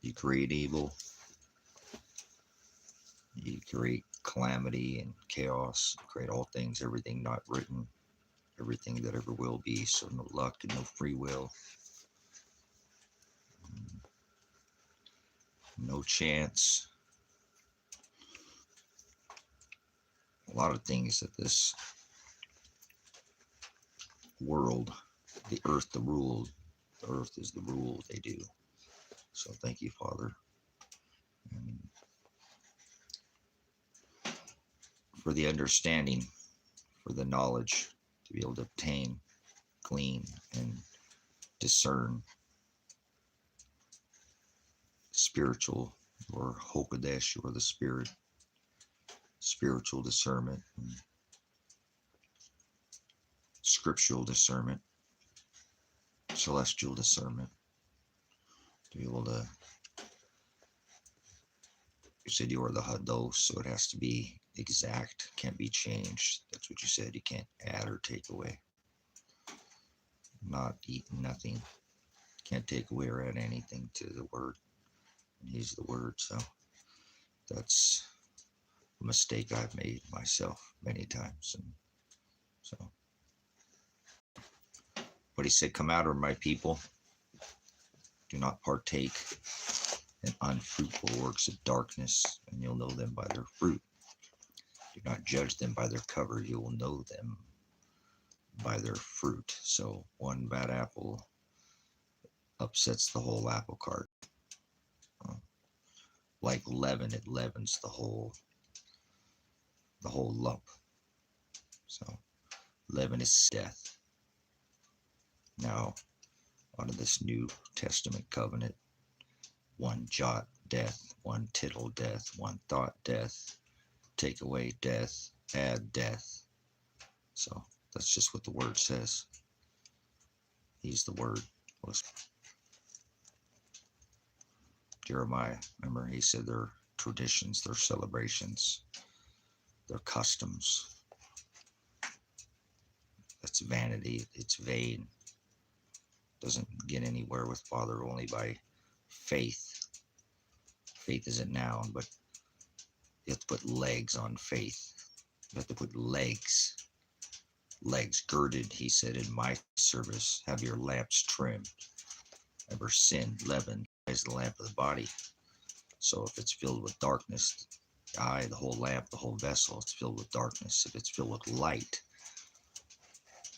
You create evil. You create calamity and chaos. You create all things, everything not written, everything that ever will be. So no luck and no free will. No chance. A lot of things that this world, the earth, the earth is the rule they do. So thank you, Father, and for the understanding, for the knowledge to be able to obtain, glean, and discern spiritual, or Hokadesh, or the spirit, spiritual discernment, and scriptural discernment, celestial discernment, to be able to, you said you are the Hados, so it has to be exact, can't be changed. That's what you said. You can't add or take away. Not eat nothing. Can't take away or add anything to the word. And he's the word. So that's a mistake I've made myself many times. And so, but he said, come out of my people. Do not partake in unfruitful works of darkness, and you'll know them by their fruit. Do not judge them by their cover. You will know them by their fruit. So one bad apple upsets the whole apple cart. Like leaven, it leavens the whole lump. So leaven is death. Now, out of this New Testament covenant, one jot death, one tittle death, one thought death, take away death, add death. So that's just what the word says. He's the word. Jeremiah, remember, he said their traditions, their celebrations, their customs. That's vanity. It's vain. Doesn't get anywhere with Father, only by faith. Faith is a noun, but you have to put legs on faith. You have to put legs. Legs girded, he said, in my service. Have your lamps trimmed. Ever sin, leaven is the lamp of the body. So if it's filled with darkness, the eye, the whole lamp, the whole vessel, it's filled with darkness. If it's filled with light,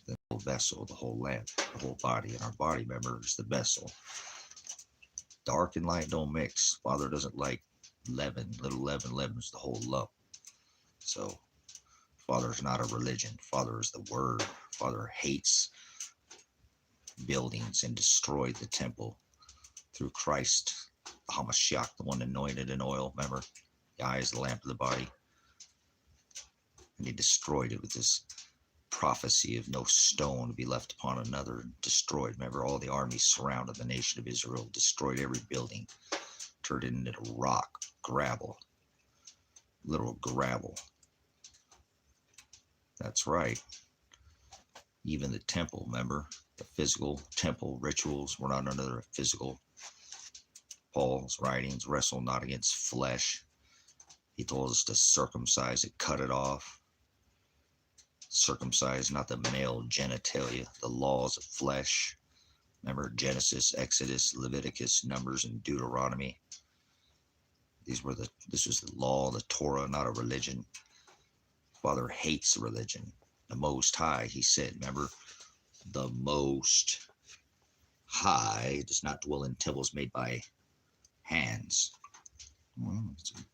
the whole vessel, the whole lamp, the whole body, and our body, member, is the vessel. Dark and light don't mix. Father doesn't like leaven. Little leaven leavens the whole lump. So Father's not a religion. Father is the word. Father hates buildings and destroyed the temple through Christ, Hamashiach, the one anointed in oil. Remember, the eye is the lamp of the body. And he destroyed it with this prophecy of no stone to be left upon another, and destroyed. Remember, all the armies surrounded the nation of Israel, destroyed every building, turned it into rock, gravel, literal gravel. That's right. Even the temple, remember, the physical temple rituals were not under the physical. Paul's writings wrestle not against flesh. He told us to circumcise it, cut it off. Circumcise not the male genitalia, the laws of flesh. Remember Genesis, Exodus, Leviticus, Numbers, and Deuteronomy. This was the law, the Torah, not a religion. Father hates religion. The Most High, he said, remember, the Most High does not dwell in temples made by hands. Well, it's a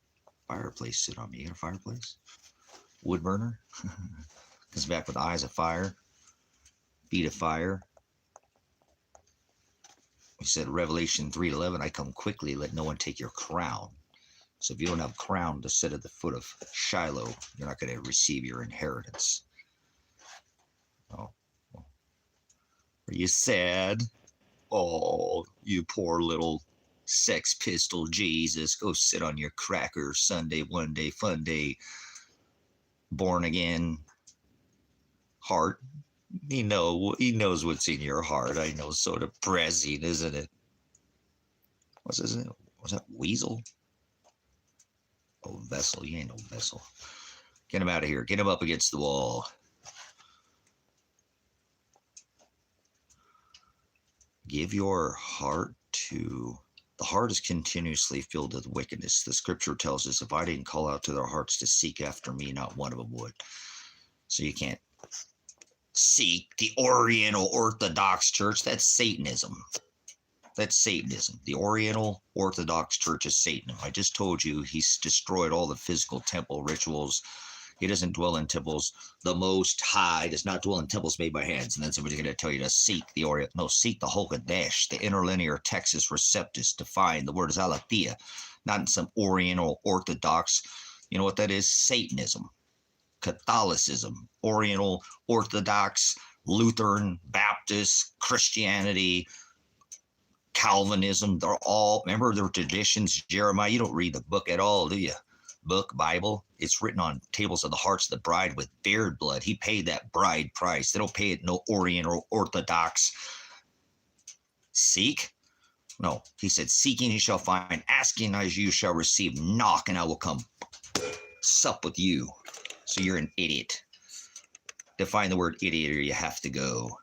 fireplace sit on me. You got a fireplace? Wood burner? Comes back with eyes of fire, feet of fire. He said, Revelation 3:11, I come quickly, let no one take your crown. So if you don't have a crown to sit at the foot of Shiloh, you're not going to receive your inheritance. Oh, are you sad? Oh, you poor little Sex Pistol Jesus. Go sit on your cracker Sunday, one day, fun day, born again heart. He knows what's in your heart. I know, so depressing, isn't it? What's his name? Was that Weasel? Oh, Vessel. You ain't no Vessel. Get him out of here. Get him up against the wall. Give your heart to... The heart is continuously filled with wickedness. The scripture tells us, if I didn't call out to their hearts to seek after me, not one of them would. So you can't seek the Oriental Orthodox Church. That's Satanism. That's Satanism. The Oriental Orthodox Church is Satanism. I just told you he's destroyed all the physical temple rituals. He doesn't dwell in temples. The Most High does not dwell in temples made by hands. And then somebody's going to tell you to seek the Orient. No, seek the Hokadesh, the interlinear Texas Receptus, to find. The word is Aletheia, not in some Oriental Orthodox. You know what that is? Satanism, Catholicism, Oriental Orthodox, Lutheran, Baptist, Christianity, Calvinism. They're all, remember their traditions. Jeremiah, you don't read the book at all, do you? Book, Bible, it's written on tables of the hearts of the bride with beard blood. He paid that bride price. They don't pay it no Oriental Orthodox. Seek? No, he said, seeking you shall find, asking as you shall receive, knock and I will come sup with you. So you're an idiot. Define the word idiot or you have to go.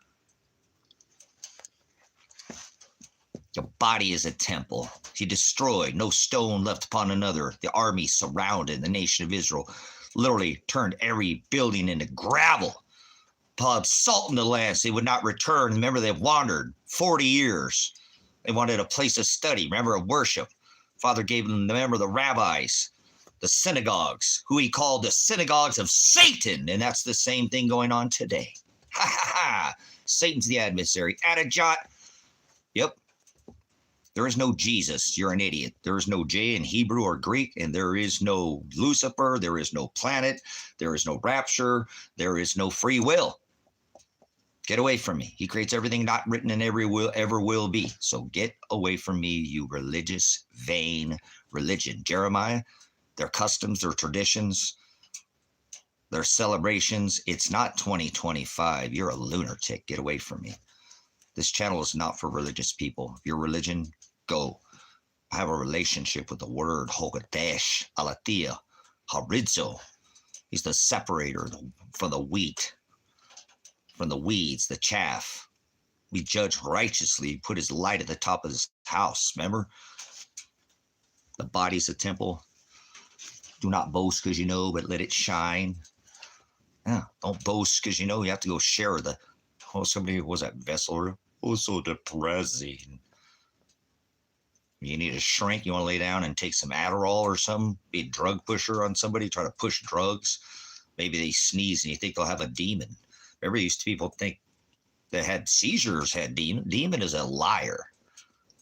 Your body is a temple. He destroyed, no stone left upon another. The army surrounded the nation of Israel, literally turned every building into gravel, poured salt in the land so they would not return. Remember, they wandered 40 years. They wanted a place of study, remember, of worship. Father gave them, remember, the rabbis, the synagogues, who he called the synagogues of Satan. And that's the same thing going on today. Ha ha ha. Satan's the adversary. Add a jot. Yep. There is no Jesus. You're an idiot. There is no J in Hebrew or Greek, and there is no Lucifer. There is no planet. There is no rapture. There is no free will. Get away from me. He creates everything not written and ever will be. So get away from me, you religious, vain religion. Jeremiah, their customs, their traditions, their celebrations. It's not 2025. You're a lunatic. Get away from me. This channel is not for religious people. If your religion, go. I have a relationship with the word Hokadesh, Aletheia, Haridzo. He's the separator from the wheat, from the weeds, the chaff. We judge righteously. He put his light at the top of his house. Remember? The body's a temple. Do not boast because you know, but let it shine. Yeah, don't boast because you know. You have to go share the... Oh, somebody was that vessel. Oh, so depressing. You need a shrink. You want to lay down and take some Adderall or something? Be a drug pusher on somebody, try to push drugs. Maybe they sneeze and you think they'll have a demon. Remember, used to people think that had seizures had demon. Demon is a liar.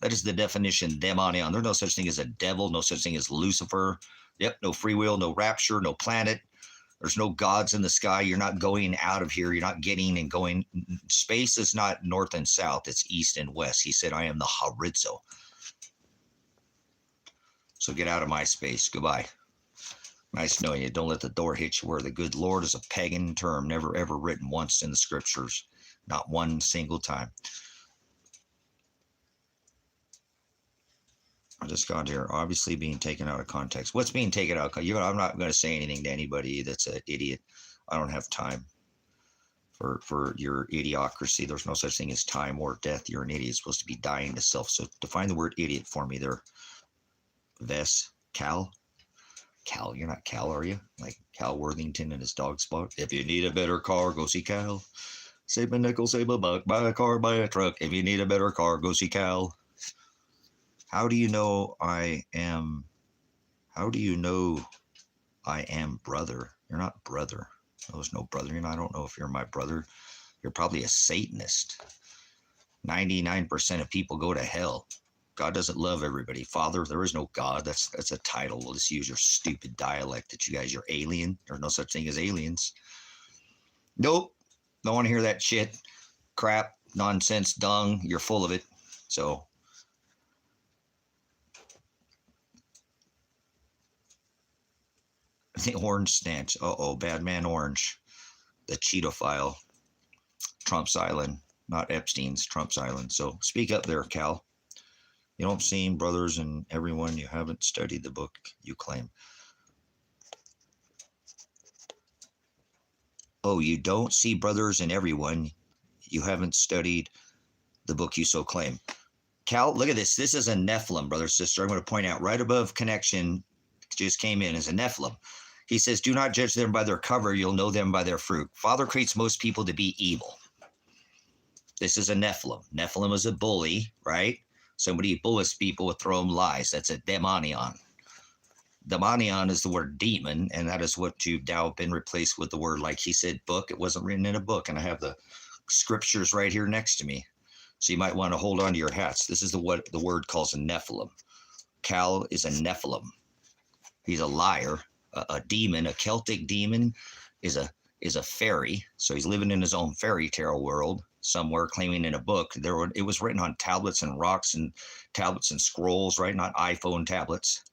That is the definition, demonion. There's no such thing as a devil, no such thing as Lucifer. Yep, no free will, no rapture, no planet. There's no gods in the sky. You're not going out of here. You're not getting and going. Space is not north and south. It's east and west. He said, I am the Haridzo. So get out of my space. Goodbye. Nice knowing you. Don't let the door hit you where the good Lord is a pagan term, never ever written once in the scriptures. Not one single time. I just got here, obviously being taken out of context. What's being taken out? I'm not going to say anything to anybody that's an idiot. I don't have time for your idiocracy. There's no such thing as time or death. You're an idiot. It's supposed to be dying to self. So define the word idiot for me there. Cal, you're not Cal, are you? Like Cal Worthington and his dog spot. If you need a better car, go see Cal. Save a nickel, save a buck. Buy a car, buy a truck. If you need a better car, go see Cal. How do you know I am brother? You're not brother. There's no brother. I don't know if you're my brother. You're probably a Satanist. 99% of people go to hell. God doesn't love everybody. Father, there is no God. That's a title. We'll just use your stupid dialect that you guys are alien. There's no such thing as aliens. Nope. Don't want to hear that shit. Crap, nonsense, dung. You're full of it. So the orange stance. Uh-oh, bad man orange. The Cheetophile. Trump's Island. Not Epstein's, Trump's Island. So speak up there, Cal. You don't see, brothers and everyone, you haven't studied the book you claim. Oh, you don't see, brothers and everyone, you haven't studied the book you so claim. Cal, look at this. This is a Nephilim, brother, sister. I'm going to point out right above connection, just came in, is a Nephilim. He says, do not judge them by their cover. You'll know them by their fruit. Father creates most people to be evil. This is a Nephilim. Nephilim is a bully, right? Somebody who bullies people with throw them lies. That's a demonion. Demonion is the word demon, and that is what you've now been replaced with the word, like he said, book. It wasn't written in a book, and I have the scriptures right here next to me. So you might want to hold on to your hats. This is what the word calls a Nephilim. Cal is a Nephilim. He's a liar, a demon. A Celtic demon is a fairy. So he's living in his own fairy tale world somewhere, claiming in a book. It was written on tablets and rocks and tablets and scrolls, right? Not iPhone tablets.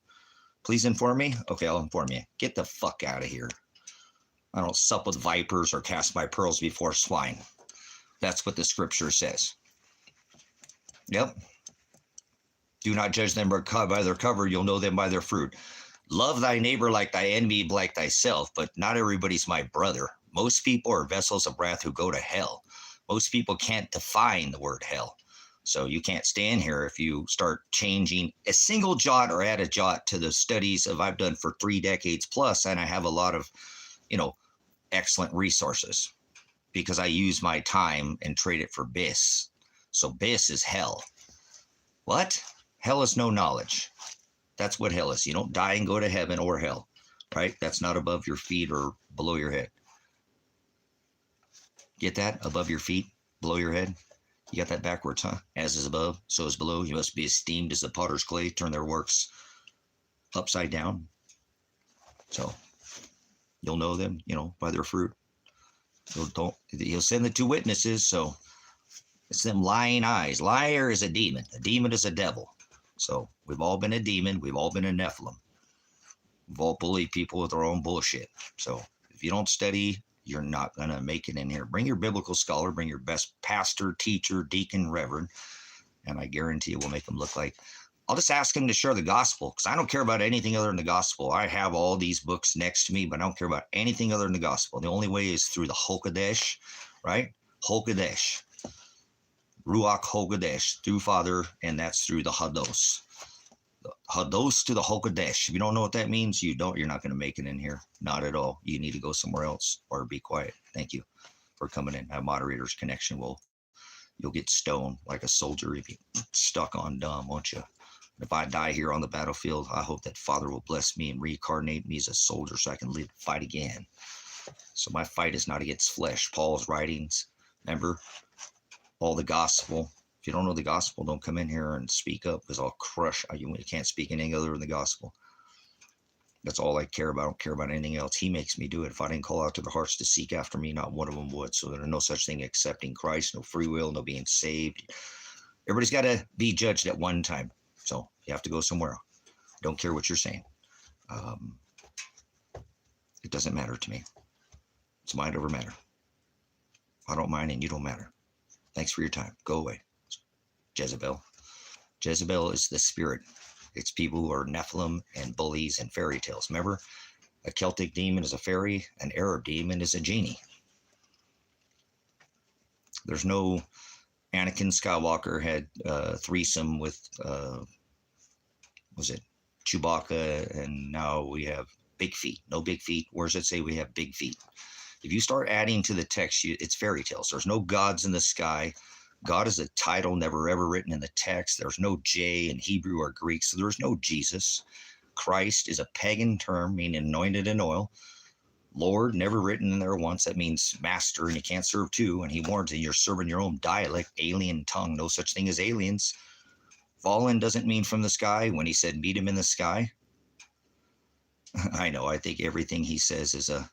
Please inform me? Okay, I'll inform you. Get the fuck out of here. I don't sup with vipers or cast my pearls before swine. That's what the scripture says. Yep. Do not judge them by their cover. You'll know them by their fruit. Love thy neighbor like thy enemy, like thyself, but not everybody's my brother. Most people are vessels of wrath who go to hell. Most people can't define the word hell. So you can't stand here if you start changing a single jot or add a jot to the studies of I've done for 3 decades plus, and I have a lot of, excellent resources because I use my time and trade it for bis. So bis is hell. What? Hell is no knowledge. That's what hell is. You don't die and go to heaven or hell, right? That's not above your feet or below your head. Get that? Above your feet, below your head? You got that backwards, huh? As is above, so is below. You must be esteemed as the potter's clay. Turn their works upside down. So you'll know them, by their fruit. He'll send the 2 witnesses, so it's them lying eyes. Liar is a demon. A demon is a devil. So we've all been a demon. We've all been a Nephilim. We've all bullied people with our own bullshit. So if you don't study, you're not going to make it in here. Bring your biblical scholar, bring your best pastor, teacher, deacon, reverend, and I guarantee you we'll make them look like. I'll just ask him to share the gospel because I don't care about anything other than the gospel. I have all these books next to me, but I don't care about anything other than the gospel. The only way is through the Hokadesh, right? Hokadesh. Ruach Hokadesh, through Father, and that's through the Hados. The Hados to the Hokadesh. If you don't know what that means, you're not going to make it in here. Not at all. You need to go somewhere else or be quiet. Thank you for coming in. Have moderators connection. You'll get stoned like a soldier if you stuck on dumb, won't you? If I die here on the battlefield, I hope that Father will bless me and reincarnate me as a soldier so I can live fight again. So my fight is not against flesh. Paul's writings, remember? All the gospel. If you don't know the gospel, don't come in here and speak up because I'll crush you. You can't speak anything other than the gospel. That's all I care about. I don't care about anything else. He makes me do it. If I didn't call out to the hearts to seek after me, not one of them would. So there's no such thing accepting Christ, no free will, no being saved. Everybody's got to be judged at one time. So you have to go somewhere. Don't care what you're saying. It doesn't matter to me. It's mind over matter. I don't mind and you don't matter. Thanks for your time. Go away. Jezebel. Jezebel is the spirit. It's people who are Nephilim and bullies and fairy tales. Remember, a Celtic demon is a fairy, an Arab demon is a genie. There's no Anakin Skywalker had a threesome with, Chewbacca, and now we have big feet. No big feet. Where does it say we have big feet? If you start adding to the text, it's fairy tales. There's no gods in the sky. God is a title never ever written in the text. There's no J in Hebrew or Greek, so there's no Jesus. Christ is a pagan term meaning anointed in oil. Lord, never written in there once. That means master, and you can't serve 2. And he warns you, you're serving your own dialect, alien tongue. No such thing as aliens. Fallen doesn't mean from the sky. When he said meet him in the sky, I know. I think everything he says is a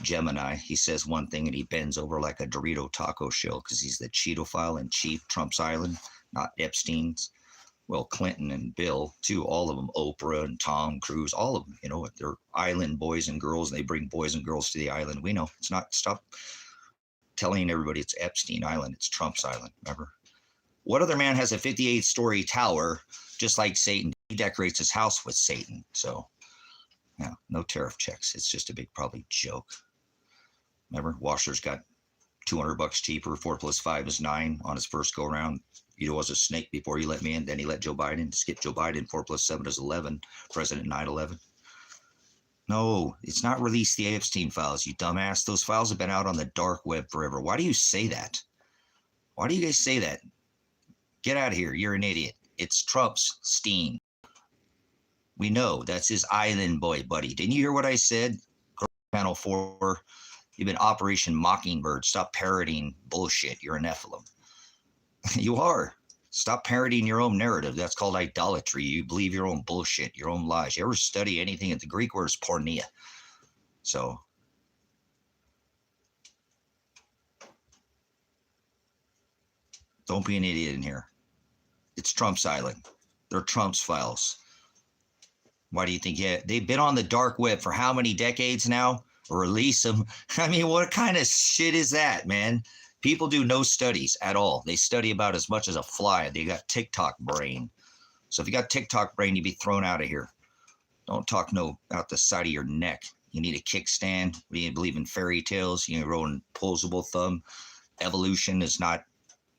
Gemini. He says one thing and he bends over like a Dorito taco shell because he's the Cheetophile and chief. Trump's Island, not Epstein's. Well, Clinton and Bill, too, all of them, Oprah and Tom Cruise, all of them, they're island boys and girls, and they bring boys and girls to the island. We know. It's not, stop telling everybody it's Epstein Island. It's Trump's Island, remember? What other man has a 58-story tower just like Satan? He decorates his house with Satan. So, yeah, no tariff checks. It's just a big probably joke. Remember, Washer's got $200 cheaper. 4 + 5 is 9 on his first go around. He was a snake before you let me in. Then he let Joe Biden skip Joe Biden. 4 + 7 is 11. President 9/11. No, it's not released the Epstein files, you dumbass. Those files have been out on the dark web forever. Why do you say that? Why do you guys say that? Get out of here. You're an idiot. It's Trump's Steen. We know that's his island boy, buddy. Didn't you hear what I said? Panel 4. You've been Operation Mockingbird. Stop parroting bullshit. You're a Nephilim. You are. Stop parroting your own narrative. That's called idolatry. You believe your own bullshit, your own lies. You ever study anything? The Greek word is porneia. So, don't be an idiot in here. It's Trump's island. They're Trump's files. Why do you think? Yeah, they've been on the dark web for how many decades now? Release them. I mean, what kind of shit is that, man? People do no studies at all. They study about as much as a fly. They got TikTok brain. So if you got TikTok brain, you'd be thrown out of here. Don't talk no out the side of your neck. You need a kickstand. You believe in fairy tales. You roll an opposable thumb. Evolution is not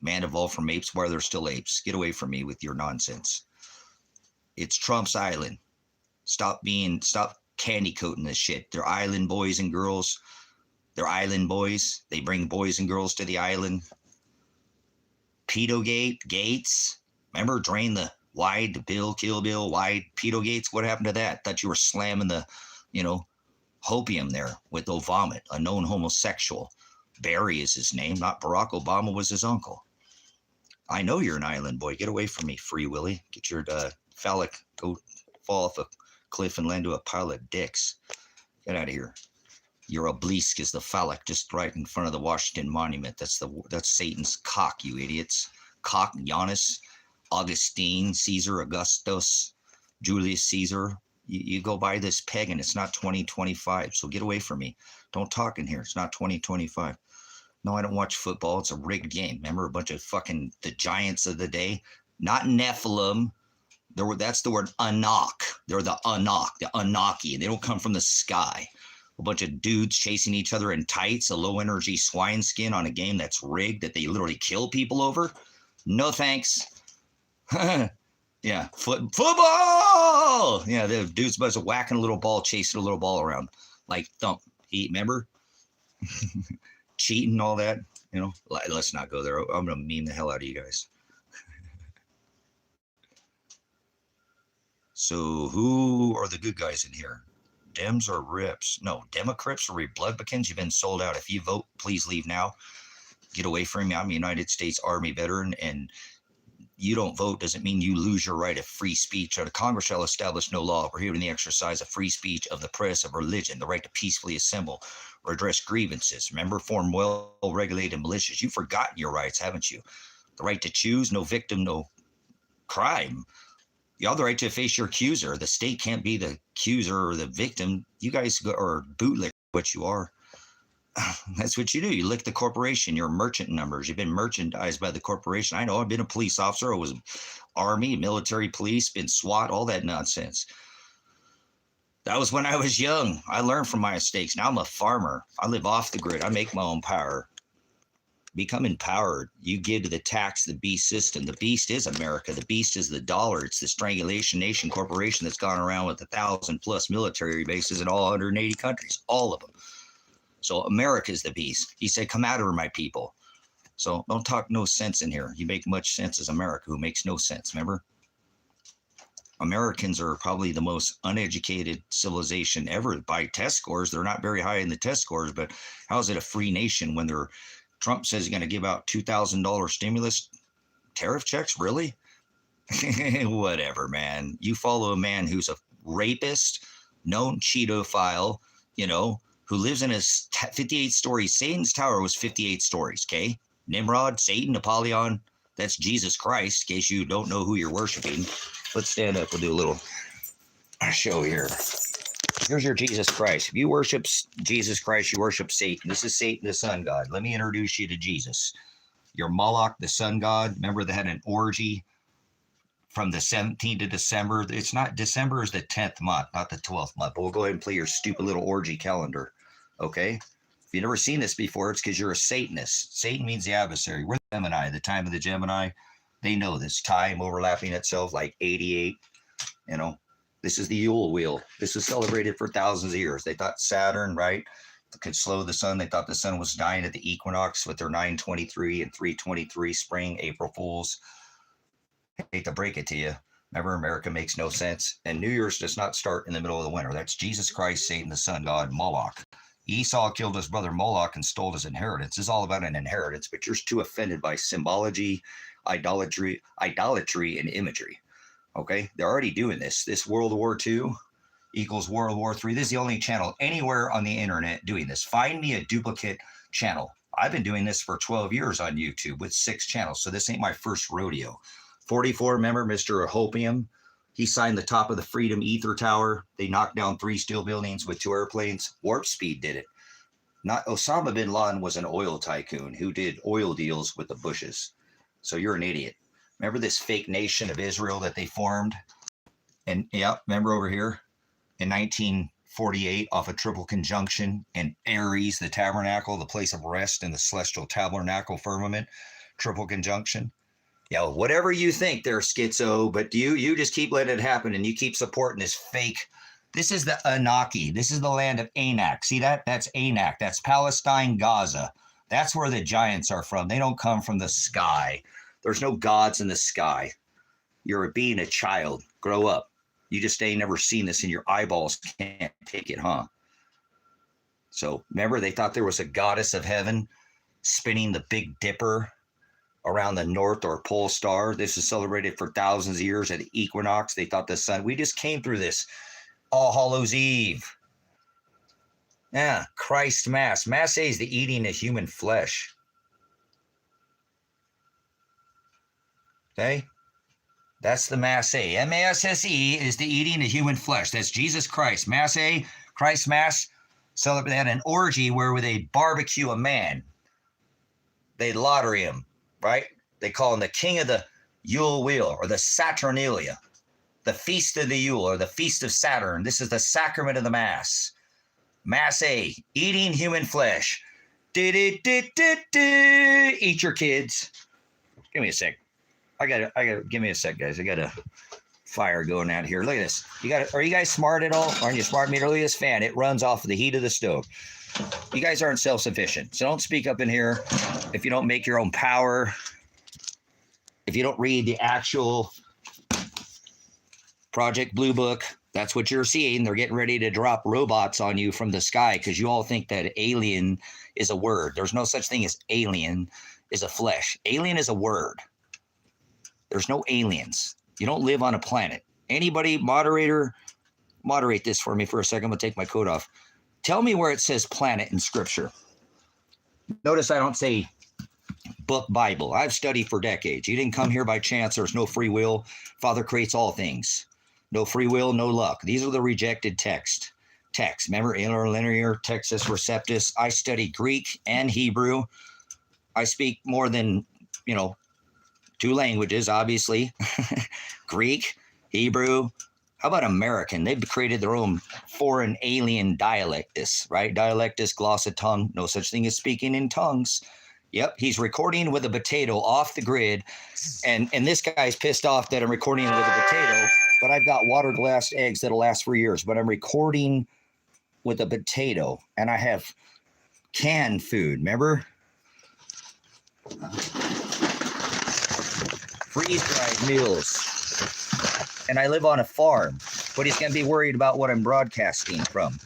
man evolved from apes while they're still apes. Get away from me with your nonsense. It's Trump's island. Stop candy coating this shit. They're island boys and girls. They're island boys. They bring boys and girls to the island. Pedogate Gates. Remember, drain the wide Bill, Kill Bill, wide pedo gates. What happened to that? Thought you were slamming the, hopium there with the vomit. A known homosexual. Barry is his name. Not Barack Obama was his uncle. I know you're an island boy. Get away from me, Free Willy. Get your phallic. Go fall off a cliff and land to a pile of dicks. Get out of here. Your obelisk is the phallic just right in front of the Washington Monument. That's Satan's cock, you idiots. Cock, Giannis, Augustine, Caesar, Augustus, Julius Caesar. You go by this pagan. It's not 2025, so get away from me. Don't talk in here. It's not 2025. No, I don't watch football. It's a rigged game. Remember, a bunch of fucking the giants of the day? Not Nephilim. That's the word Anak. They're the Anak, the Anaki. They don't come from the sky. A bunch of dudes chasing each other in tights, a low-energy swine skin on a game that's rigged that they literally kill people over? No thanks. Yeah, football! Yeah, the dude's supposed to whacking a little ball, chasing a little ball around. Like thump. Remember? Cheating, all that. Let's not go there. I'm going to meme the hell out of you guys. So who are the good guys in here? Dems or Rips? No, Democrats or Republicans? You've been sold out. If you vote, please leave now. Get away from me. I'm a United States Army veteran, and you don't vote doesn't mean you lose your right of free speech. Or the Congress shall establish no law prohibiting the exercise of free speech of the press, of religion, the right to peacefully assemble or address grievances. Remember, form well-regulated militias. You've forgotten your rights, haven't you? The right to choose, no victim, no crime. You have the right to face your accuser. The state can't be the accuser or the victim. You guys are bootlick, what you are. That's what you do. You lick the corporation, your merchant numbers. You've been merchandised by the corporation. I know. I've been a police officer. I was Army, military police, been SWAT, all that nonsense. That was when I was young. I learned from my mistakes. Now I'm a farmer. I live off the grid. I make my own power. Become empowered. You give to the tax, the beast system. The beast is America. The beast is the dollar. It's the strangulation nation corporation that's gone around with 1,000+ military bases in all 180 countries, all of them. So America is the beast. He said, come out of her, my people. So don't talk no sense in here. You make much sense as America, who makes no sense, remember? Americans are probably the most uneducated civilization ever by test scores. They're not very high in the test scores, but how is it a free nation when Trump says he's going to give out $2,000 stimulus tariff checks? Really? Whatever, man. You follow a man who's a rapist, known Cheetophile, who lives in a 58-story. Satan's tower was 58 stories, okay? Nimrod, Satan, Apollyon, that's Jesus Christ, in case you don't know who you're worshiping. Let's stand up. We'll do a little show here. Here's your Jesus Christ. If you worship Jesus Christ, you worship Satan. This is Satan, the sun god. Let me introduce you to Jesus. Your Moloch, the sun god. Remember they had an orgy from the 17th of December. It's not, December is the 10th month, not the 12th month. But we'll go ahead and play your stupid little orgy calendar. Okay? If you've never seen this before, it's because you're a Satanist. Satan means the adversary. We're the Gemini, the time of the Gemini. They know this time overlapping itself like 88. You know, this is the Yule wheel. This is celebrated for thousands of years. They thought Saturn, right, could slow the sun. They thought the sun was dying at the equinox with their 923 and 323 spring, April Fools. I hate to break it to you. Remember, America makes no sense. And New Year's does not start in the middle of the winter. That's Jesus Christ, Satan, the sun god, Moloch. Esau killed his brother Moloch and stole his inheritance. It's all about an inheritance, but you're too offended by symbology, idolatry, and imagery. Okay? They're already doing this. This World War II equals World War III. This is the only channel anywhere on the internet doing this. Find me a duplicate channel. I've been doing this for 12 years on YouTube with 6 channels, so this ain't my first rodeo. 44, remember Mr. Hopium? He signed the top of the Freedom Ether Tower. They knocked down 3 steel buildings with 2 airplanes. Warp Speed did it. Not Osama bin Laden was an oil tycoon who did oil deals with the Bushes. So you're an idiot. Remember this fake nation of Israel that they formed? And yeah, remember over here in 1948 off of Triple Conjunction and Aries, the tabernacle, the place of rest in the celestial tabernacle firmament, Triple Conjunction. Yeah, whatever you think there, schizo, but you just keep letting it happen and you keep supporting this fake. This is the Anunnaki. This is the land of Anak. See that? That's Anak. That's Palestine, Gaza. That's where the giants are from. They don't come from the sky. There's no gods in the sky. You're being a child. Grow up. You just ain't never seen this and your eyeballs can't take it, huh? So remember, they thought there was a goddess of heaven spinning the Big Dipper around the North or Pole Star. This is celebrated for thousands of years at the equinox. They thought the sun, we just came through this. All Hallows Eve. Yeah, Christ Mass. Mass is the eating of human flesh. Okay? That's the Mass A. M-A-S-S-E is the eating of human flesh. That's Jesus Christ. Mass A, Christ Mass, celebrate that an orgy where they barbecue a man. They lottery him. Right? They call him the king of the Yule wheel or the Saturnalia, the feast of the Yule or the feast of Saturn. This is the sacrament of the Mass. Mass A, eating human flesh. Eat your kids. Give me a sec. I gotta give me a sec, guys. I got a fire going out here. Look at this. Are you guys smart at all? Aren't you smart meter? Look at this fan. It runs off of the heat of the stove. You guys aren't self-sufficient, so don't speak up in here if you don't make your own power, if you don't read the actual Project Blue Book. That's what you're seeing. They're getting ready to drop robots on you from the sky because you all think that alien is a word. There's no such thing as alien is a flesh. Alien is a word. There's no aliens. You don't live on a planet. Anybody, moderator, moderate this for me for a second. I'm going to take my coat off. Tell me where it says planet in Scripture. Notice I don't say book Bible. I've studied for decades. You didn't come here by chance. There's no free will. Father creates all things. No free will, no luck. These are the rejected texts. Remember, interlinear, Textus Receptus. I study Greek and Hebrew. I speak more than, 2 languages, obviously. Greek, Hebrew. How about American? They've created their own foreign alien dialectus, right? Dialectus, glossa tongue. No such thing as speaking in tongues. Yep, he's recording with a potato off the grid. And this guy's pissed off that I'm recording with a potato, but I've got water glassed eggs that'll last for years. But I'm recording with a potato, and I have canned food, remember? Freeze-dried meals. And I live on a farm, but he's going to be worried about what I'm broadcasting from.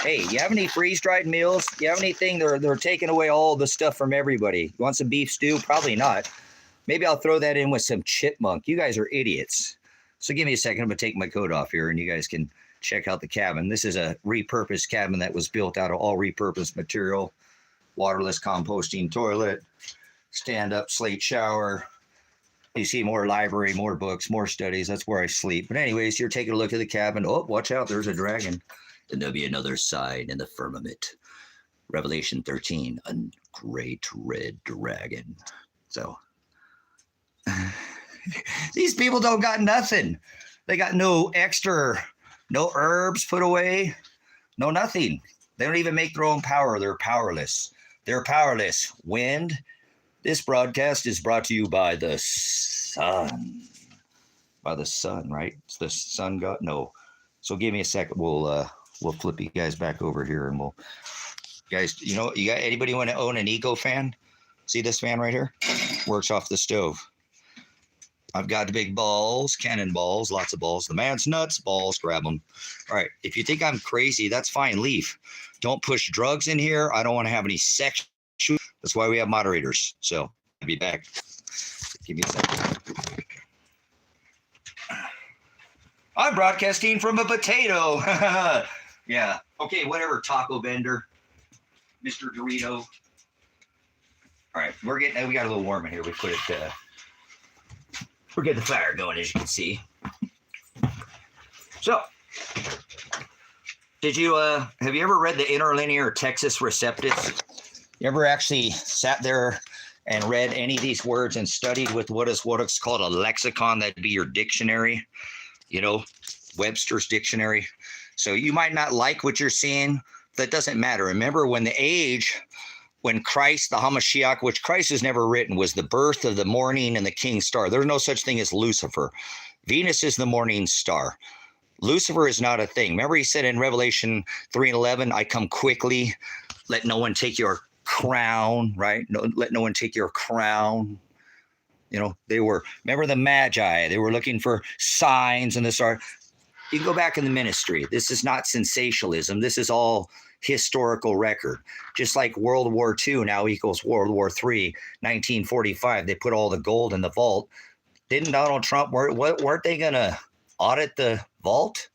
Hey, you have any freeze-dried meals? You have anything? They're taking away all the stuff from everybody. You want some beef stew? Probably not. Maybe I'll throw that in with some chipmunk. You guys are idiots. So give me a second. I'm going to take my coat off here, and you guys can check out the cabin. This is a repurposed cabin that was built out of all repurposed material. Waterless composting toilet, stand-up slate shower. You see more library, more books, more studies. That's where I sleep. But anyways, you're taking a look at the cabin. Oh, watch out. There's a dragon. Then there'll be another sign in the firmament. Revelation 13, a great red dragon. So these people don't got nothing. They got no extra, no herbs put away, no nothing. They don't even make their own power. They're powerless. They're powerless. Wind. This broadcast is brought to you by the sun. By the sun, right? It's the sun god. No. So give me a second. We'll flip you guys back over here, and we'll, guys. You know, you got anybody want to own an Eco fan? See this fan right here? Works off the stove. I've got the big balls, cannon balls, lots of balls. The man's nuts, balls, grab them. All right. If you think I'm crazy, that's fine. Leave. Don't push drugs in here. I don't want to have any sex. That's why we have moderators. So I'll be back. Give me a second. I'm broadcasting from a potato. Yeah. Okay, whatever, taco vendor. Mr. Dorito. All right, we got a little warm in here. We put it, we're getting the fire going, as you can see. So, have you ever read the Interlinear Texas Receptus? You ever actually sat there and read any of these words and studied with what's called a lexicon? That'd be your dictionary, Webster's dictionary. So you might not like what you're seeing. That doesn't matter. Remember, when Christ, the Hamashiach, which Christ has never written, was the birth of the morning and the king star. There's no such thing as Lucifer. Venus is the morning star. Lucifer is not a thing. Remember, he said in Revelation 3:11, I come quickly, let no one take your crown, right? Let no one take your crown. Remember the Magi, they were looking for signs and this art. You can go back in the ministry. This is not sensationalism. This is all historical record. Just like World War II now equals World War III, 1945. They put all the gold in the vault. Didn't Donald Trump, weren't they going to audit the vault?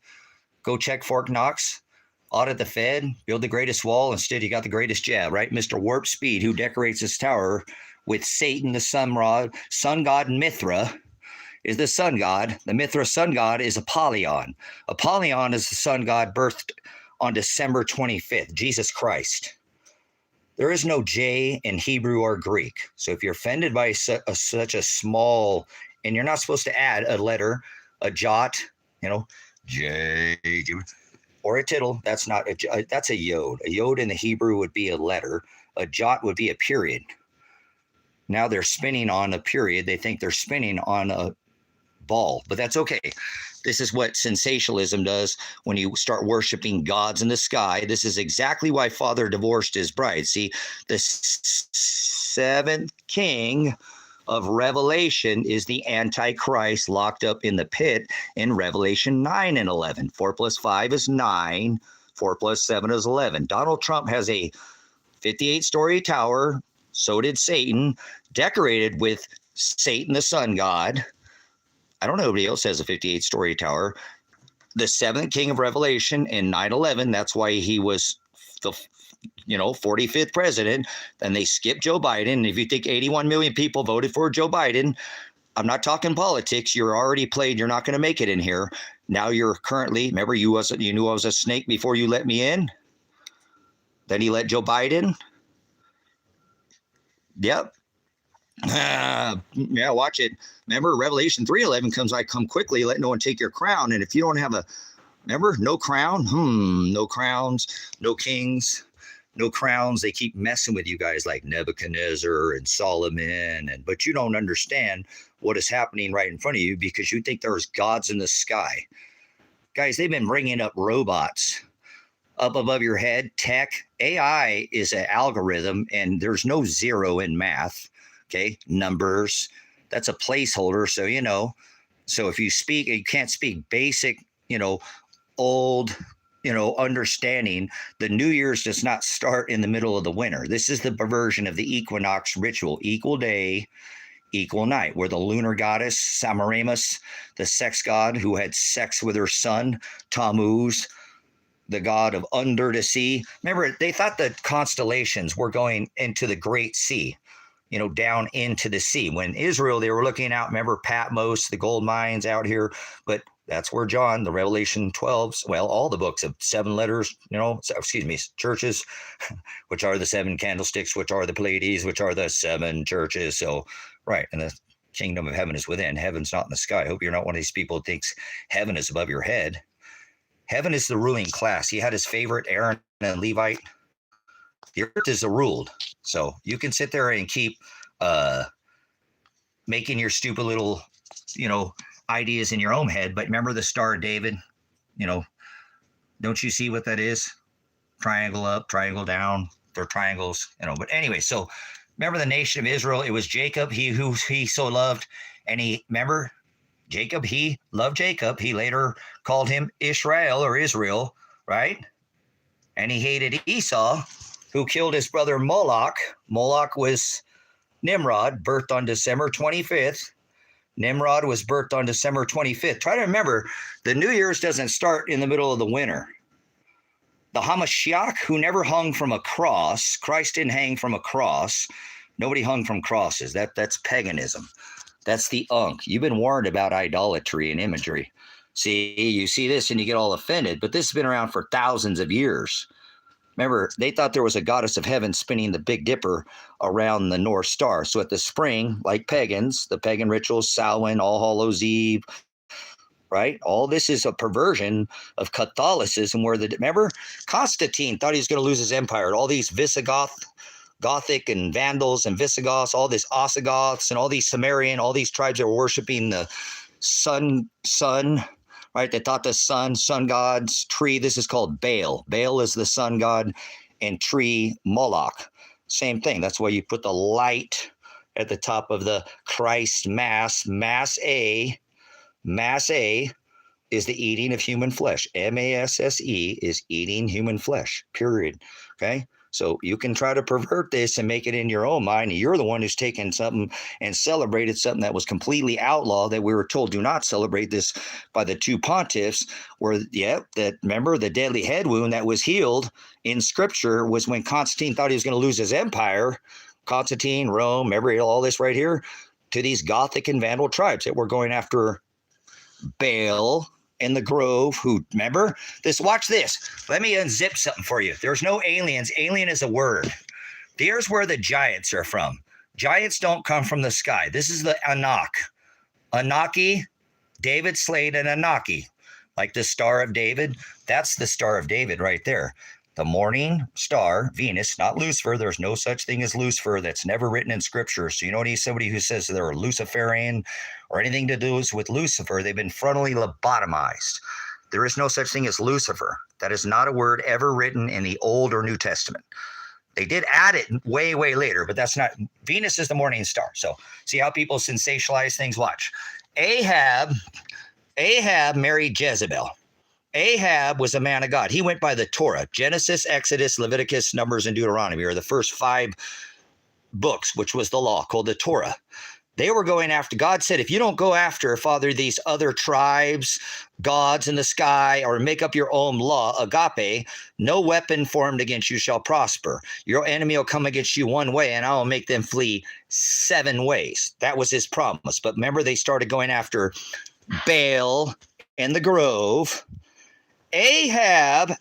Go check Fort Knox? Audit the Fed? Build the greatest wall? Instead, you got the greatest jab, right? Mr. Warp Speed, who decorates his tower with Satan, the sun god Mithra, is the sun god. The Mithra sun god is Apollyon. Apollyon is the sun god birthed on December 25th, Jesus Christ. There is no J in Hebrew or Greek. So if you're offended by such a small, and you're not supposed to add a letter, a jot, J, or a tittle, that's a yod. A yod in the Hebrew would be a letter. A jot would be a period. Now they're spinning on a period. They think they're spinning on a ball, but that's okay. This is what sensationalism does when you start worshiping gods in the sky. This is exactly why Father divorced his bride. See, the seventh king of Revelation is the Antichrist locked up in the pit in Revelation 9 and 11. 4 plus 5 is 9. 4 plus 7 is 11. Donald Trump has a 58-story tower. So did Satan, decorated with Satan, the sun god. I don't know, nobody else has a 58-story tower. The seventh king of Revelation in 9/11, that's why he was the 45th president. Then they skipped Joe Biden. And if you think 81 million people voted for Joe Biden, I'm not talking politics. You're already played. You're not going to make it in here. Now you're currently, remember, you knew I was a snake before you let me in? Then he let Joe Biden. Yep. Yeah, watch it. Remember, Revelation 3:11 comes, I come quickly, let no one take your crown. And if you don't have remember, no crown, no crowns, no kings, no crowns. They keep messing with you guys like Nebuchadnezzar and Solomon. But you don't understand what is happening right in front of you because you think there's gods in the sky. Guys, they've been bringing up robots up above your head. Tech, AI is an algorithm, and there's no zero in math. Okay, numbers, that's a placeholder. So, so if you can't speak basic, old, understanding. The New Year's does not start in the middle of the winter. This is the version of the equinox ritual, equal day, equal night, where the lunar goddess, Semiramis, the sex god who had sex with her son, Tammuz, the god of under the sea. Remember, they thought the constellations were going into the Great Sea. Down into the sea. When Israel, they were looking out, remember Patmos, the gold mines out here, but That's where John, the Revelation 12, well, all the books of 7 letters, churches, which are the 7 candlesticks, which are the Pleiades, which are the 7 churches. So, right. And the kingdom of heaven is within. Heaven's not in the sky. I hope you're not one of these people who thinks heaven is above your head. Heaven is the ruling class. He had his favorite, Aaron and Levite. The earth is the ruled. So you can sit there and keep making your stupid little, ideas in your own head. But remember the Star of David? Don't you see what that is? Triangle up, triangle down. They're triangles, But anyway, so remember the nation of Israel? It was Jacob, who he so loved. And remember, Jacob, he loved Jacob. He later called him Israel or Israel, right? And he hated Esau, who killed his brother Moloch. Moloch was Nimrod, birthed on December 25th. Nimrod was birthed on December 25th. Try to remember, the New Year's doesn't start in the middle of the winter. The Hamashiach, who never hung from a cross, Christ didn't hang from a cross. Nobody hung from crosses. That's paganism. That's the unk. You've been warned about idolatry and imagery. See, you see this and you get all offended, but this has been around for thousands of years. Remember, they thought there was a goddess of heaven spinning the Big Dipper around the North Star. So at the spring, like pagans, the pagan rituals, Samhain, All Hallows Eve, right? All this is a perversion of Catholicism remember, Constantine thought he was going to lose his empire. All these Gothic and Vandals and Visigoths, all this Ostrogoths and all these Sumerian, all these tribes that were worshiping the sun, right? They thought the sun god's tree. This is called Baal. Baal is the sun god, and tree Moloch. Same thing. That's why you put the light at the top of the Christ Mass. Mass A is the eating of human flesh. Masse is eating human flesh, period. Okay? So you can try to pervert this and make it in your own mind. You're the one who's taken something and celebrated something that was completely outlawed, that we were told do not celebrate this by the 2 pontiffs, remember the deadly head wound that was healed in Scripture was when Constantine thought he was going to lose his empire. Constantine, Rome, remember all this right here, to these Gothic and Vandal tribes that were going after Baal and the Grove, who, remember this, watch this. Let me unzip something for you. There's no aliens. Alien is a word. Here's where the giants are from. Giants don't come from the sky. This is the Anak. Anaki, David slayed an Anaki, like the Star of David. That's the Star of David right there. The morning star, Venus, not Lucifer. There's no such thing as Lucifer. That's never written in Scripture. So you don't need somebody who says they're a Luciferian or anything to do with Lucifer. They've been frontally lobotomized. There is no such thing as Lucifer. That is not a word ever written in the Old or New Testament. They did add it way, way later, but that's not. Venus is the morning star. So see how people sensationalize things? Watch. Ahab married Jezebel. Ahab was a man of God. He went by the Torah. Genesis, Exodus, Leviticus, Numbers, and Deuteronomy are the first 5 books, which was the law, called the Torah. They were going after, God said, if you don't go after, Father, these other tribes, gods in the sky, or make up your own law, Agape, no weapon formed against you shall prosper. Your enemy will come against you one way, and I will make them flee 7 ways. That was his promise. But remember, they started going after Baal and the Grove. Ahab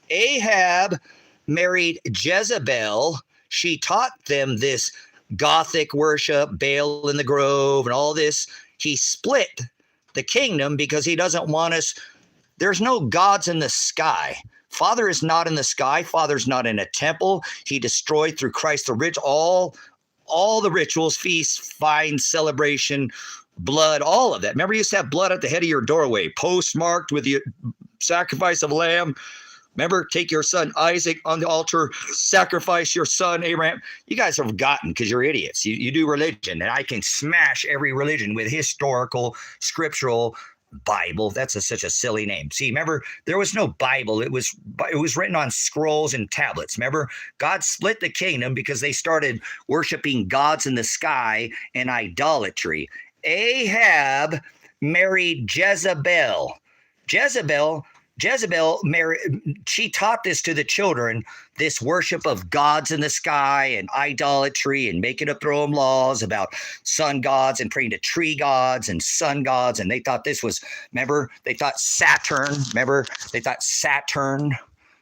married Jezebel. She taught them this Gothic worship, Baal in the Grove, and all this. He split the kingdom because he doesn't want us. There's no gods in the sky. Father is not in the sky. Father's not in a temple. He destroyed through Christ the all the rituals, feasts, fines, celebration, blood, all of that. Remember, you used to have blood at the head of your doorway, postmarked with the sacrifice of lamb. Remember, take your son Isaac on the altar, sacrifice your son Abraham. You guys have forgotten because you're idiots. You do religion, and I can smash every religion with historical, scriptural Bible. That's such a silly name. See, remember, there was no Bible. It was written on scrolls and tablets. Remember, God split the kingdom because they started worshiping gods in the sky and idolatry. Ahab married Jezebel. Jezebel Jezebel, she taught this to the children, this worship of gods in the sky and idolatry and making up their own laws about sun gods and praying to tree gods and sun gods. And they thought this was, remember, they thought Saturn,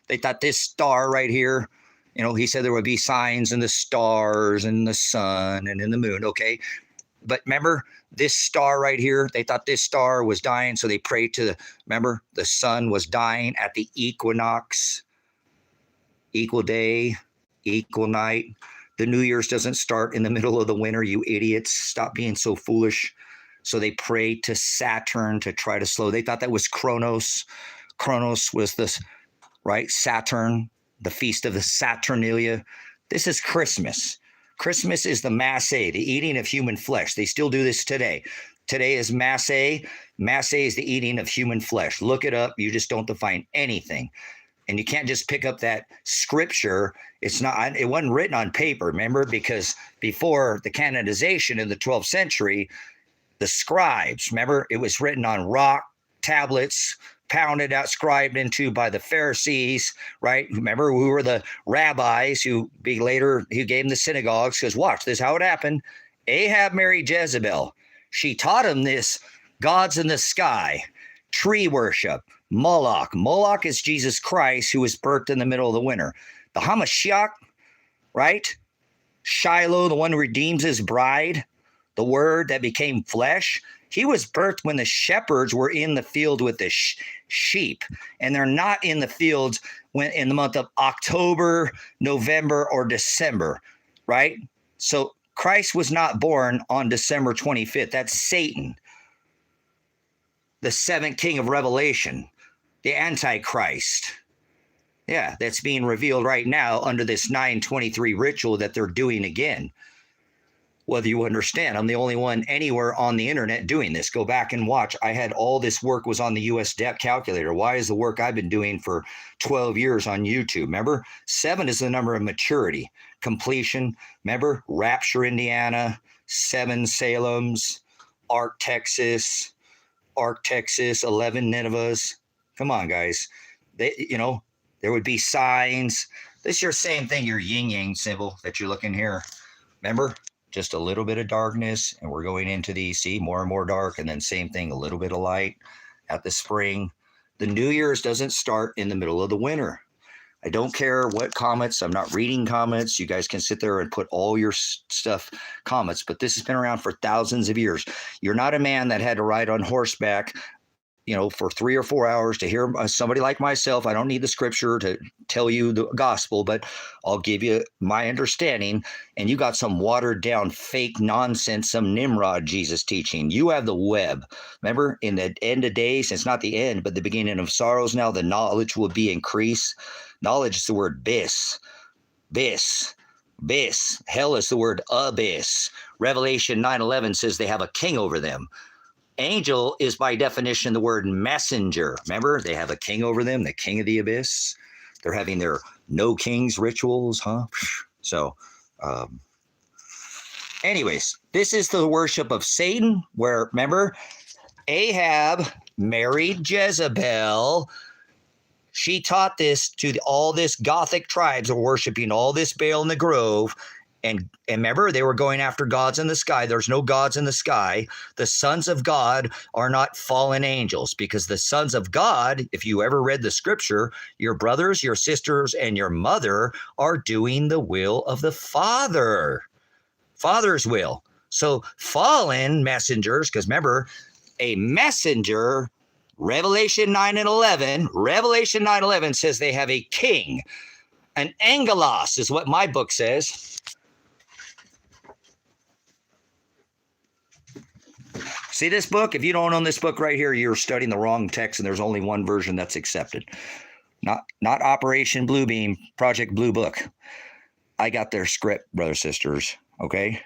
they thought this star right here, he said there would be signs in the stars and the sun and in the moon, okay? But remember, this star right here, they thought this star was dying, so they prayed to remember, the sun was dying at the equinox, equal day, equal night. The New Year's doesn't start in the middle of the winter, you idiots. Stop being so foolish. So they prayed to Saturn to try to slow. They thought that was Kronos. Kronos was this, right? Saturn, the feast of the Saturnalia. This is Christmas. Christmas is the Masse, the eating of human flesh. They still do this today. Today is Masse. Masse is the eating of human flesh. Look it up. You just don't define anything. And you can't just pick up that scripture. It wasn't written on paper, remember? Because before the canonization in the 12th century, the scribes, remember, it was written on rock tablets, pounded out, scribed into by the Pharisees, right? Remember, who were the rabbis who gave them the synagogues, because watch, this is how it happened. Ahab married Jezebel. She taught him this gods in the sky, tree worship, Moloch. Moloch is Jesus Christ, who was birthed in the middle of the winter. The Hamashiach, right? Shiloh, the one who redeems his bride, the word that became flesh. He was birthed when the shepherds were in the field with the sheep, and they're not in the fields when in the month of October, November, or December, right? So Christ was not born on December 25th. That's Satan, the seventh king of Revelation, the Antichrist. Yeah, that's being revealed right now under this 923 ritual that they're doing again. Whether you understand, I'm the only one anywhere on the internet doing this. Go back and watch. I had all this work was on the US debt calculator. Why is the work I've been doing for 12 years on YouTube? Remember, 7 is the number of maturity, completion. Remember, Rapture, Indiana, 7 Salems, Ark, Texas, 11 Ninevehs. Come on, guys. There would be signs. This is your same thing, your yin-yang symbol that you're looking here. Remember? Just a little bit of darkness, and we're going into these, see, more and more dark, and then same thing, a little bit of light at the spring. The New Year's doesn't start in the middle of the winter. I don't care what comments. I'm not reading comments. You guys can sit there and put all your stuff, comments, but this has been around for thousands of years. You're not a man that had to ride on horseback for 3 or 4 hours to hear somebody like myself. I don't need the scripture to tell you the gospel, but I'll give you my understanding. And you got some watered down fake nonsense, some Nimrod Jesus teaching. You have the web. Remember, in the end of days, it's not the end, but the beginning of sorrows now, the knowledge will be increased. Knowledge is the word bis. Hell is the word abyss. Revelation 9:11 says they have a king over them. Angel is by definition the word messenger. Remember, they have a king over them, the king of the abyss. They're having their no kings rituals, huh? So, anyways, this is the worship of Satan, where, remember, Ahab married Jezebel. She taught this to all this Gothic tribes are worshiping all this Baal in the grove. And remember, they were going after gods in the sky. There's no gods in the sky. The sons of God are not fallen angels, because the sons of God, if you ever read the scripture, your brothers, your sisters, and your mother are doing the will of the Father. Father's will. So fallen messengers, because remember, a messenger, Revelation 9:11 says they have a king. An angelos is what my book says. See this book? If you don't own this book right here, you're studying the wrong text, and there's only one version that's accepted. Not Operation Bluebeam, Project Blue Book. I got their script, brothers, sisters, okay?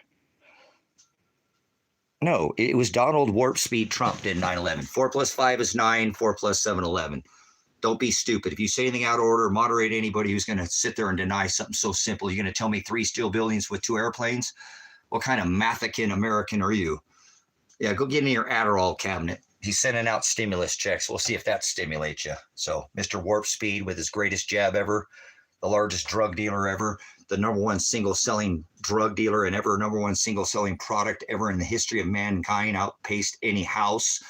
No, it was Donald Warp Speed Trump did 9/11. 4 + 5 is 9, 4 + 7, 11. Don't be stupid. If you say anything out of order, moderate anybody who's going to sit there and deny something so simple. You're going to tell me 3 steel buildings with 2 airplanes? What kind of Mathican American are you? Yeah, go get in your Adderall cabinet. He's sending out stimulus checks. We'll see if that stimulates you. So Mr. Warp Speed with his greatest jab ever, the largest drug dealer ever, the number one single selling drug dealer and ever number one single selling product ever in the history of mankind, outpaced any house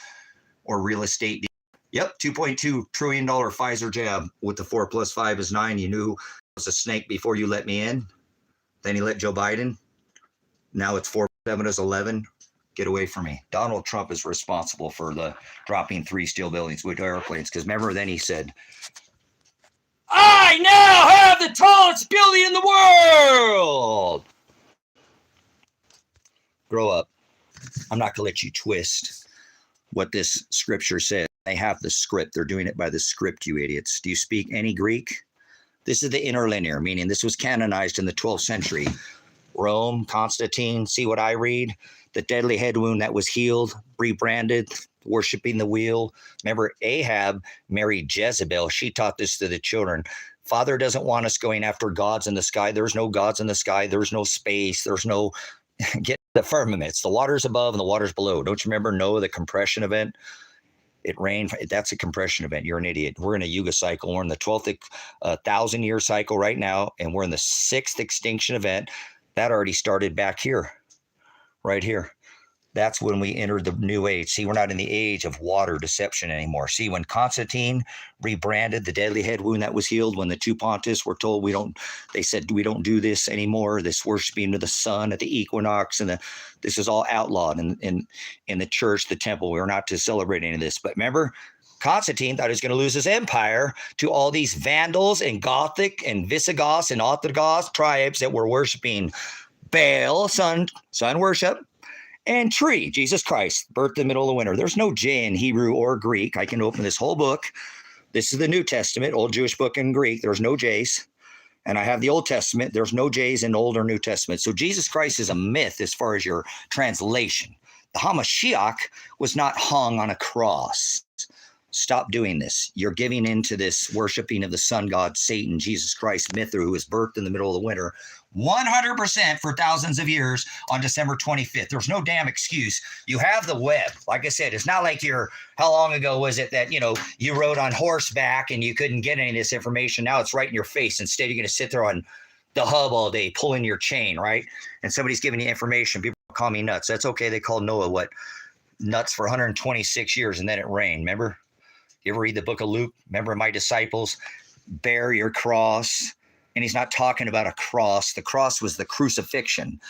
or real estate. Yep, $2.2 trillion Pfizer jab with the 4 + 5 is 9. You knew it was a snake before you let me in. Then he let Joe Biden. Now it's 4 + 7 is 11. Get away from me. Donald Trump is responsible for the dropping 3 steel buildings with airplanes. Because remember, then he said, I now have the tallest building in the world. Grow up. I'm not going to let you twist what this scripture says. They have the script. They're doing it by the script, you idiots. Do you speak any Greek? This is the interlinear, meaning this was canonized in the 12th century. Rome, Constantine, see what I read? The deadly head wound that was healed, rebranded, worshiping the wheel. Remember, Ahab married Jezebel. She taught this to the children. Father doesn't want us going after gods in the sky. There's no gods in the sky. There's no space. There's no get the firmament. It's the waters above and the waters below. Don't you remember Noah, the compression event? It rained. That's a compression event. You're an idiot. We're in a Yuga cycle. We're in the 12th 1,000-year cycle right now, and we're in the 6th extinction event. That already started back here, right here. That's when we entered the new age. See, we're not in the age of water deception anymore. See, when Constantine rebranded the deadly head wound that was healed, when the 2 pontiffs were told they said we don't do this anymore, this worshiping of the sun at the equinox, and this is all outlawed in the church, the temple. We were not to celebrate any of this. But remember, Constantine thought he was going to lose his empire to all these Vandals and Gothic and Visigoths and Ostrogoths tribes that were worshiping Baal, sun worship, and tree, Jesus Christ, birthed in the middle of the winter. There's no J in Hebrew or Greek. I can open this whole book. This is the New Testament, Old Jewish book in Greek. There's no J's. And I have the Old Testament. There's no J's in Old or New Testament. So Jesus Christ is a myth as far as your translation. The Hamashiach was not hung on a cross. Stop doing this. You're giving into this worshiping of the sun god, Satan, Jesus Christ, Mithra, who was birthed in the middle of the winter, 100% for thousands of years on December 25th. There's no damn excuse. You have the web. Like I said, it's not like how long ago was it that, you rode on horseback and you couldn't get any of this information. Now it's right in your face. Instead, you're going to sit there on the hub all day, pulling your chain, right? And somebody's giving you information. People call me nuts. That's okay. They called Noah, nuts for 126 years, and then it rained, remember? You ever read the book of Luke? Remember, my disciples, bear your cross. And he's not talking about a cross. The cross was the crucifixion.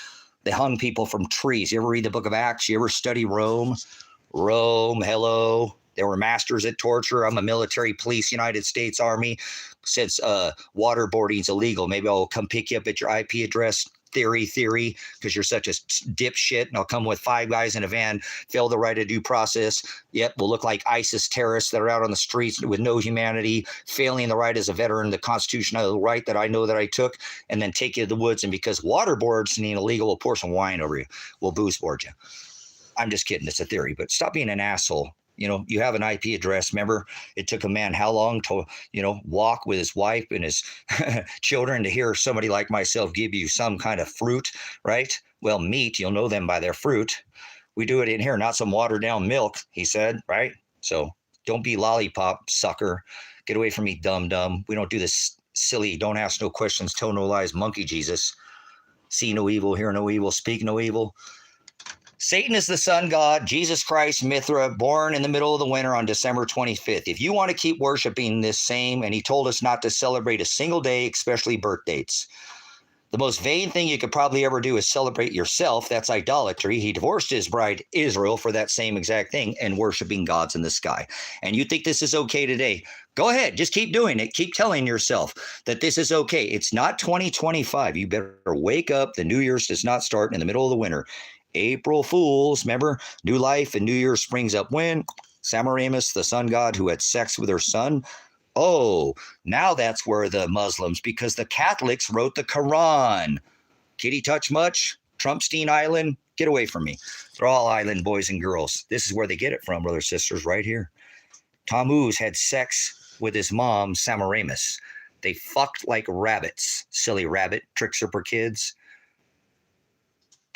They hung people from trees. You ever read the book of Acts? You ever study Rome? Rome, hello. They were masters at torture. I'm a military police, United States Army. Says waterboarding is illegal. Maybe I'll come pick you up at your IP address. Theory, because you're such a dipshit, and I'll come with 5 guys in a van, fail the right of due process. Yep, we'll look like ISIS terrorists that are out on the streets with no humanity, failing the right as a veteran, the constitutional right that I know that I took, and then take you to the woods. And because waterboards need illegal, we'll pour some wine over you. We'll booze board you. I'm just kidding. It's a theory, but stop being an asshole. You have an IP address. Remember, it took a man how long to, walk with his wife and his children to hear somebody like myself give you some kind of fruit, right? Well, meat, you'll know them by their fruit. We do it in here, not some watered down milk, he said, right? So don't be lollipop, sucker. Get away from me, dumb. We don't do this silly, don't ask no questions, tell no lies, monkey Jesus. See no evil, hear no evil, speak no evil. Satan is the sun god, Jesus Christ, Mithra, born in the middle of the winter on December 25th. If you want to keep worshiping this same, and he told us not to celebrate a single day, especially birth dates. The most vain thing you could probably ever do is celebrate yourself. That's idolatry. He divorced his bride, Israel, for that same exact thing and worshiping gods in the sky. And you think this is okay today? Go ahead. Just keep doing it. Keep telling yourself that this is okay. It's not 2025. You better wake up. The New Year's does not start in the middle of the winter. April Fools, remember, new life and New Year springs up when? Semiramis, the sun god who had sex with her son. Oh, now that's where the Muslims, because the Catholics wrote the Quran. Kitty touch much? Trumpstein Island? Get away from me. They're all island boys and girls. This is where they get it from, brothers and sisters, right here. Tammuz had sex with his mom, Semiramis. They fucked like rabbits. Silly rabbit, tricks her for kids.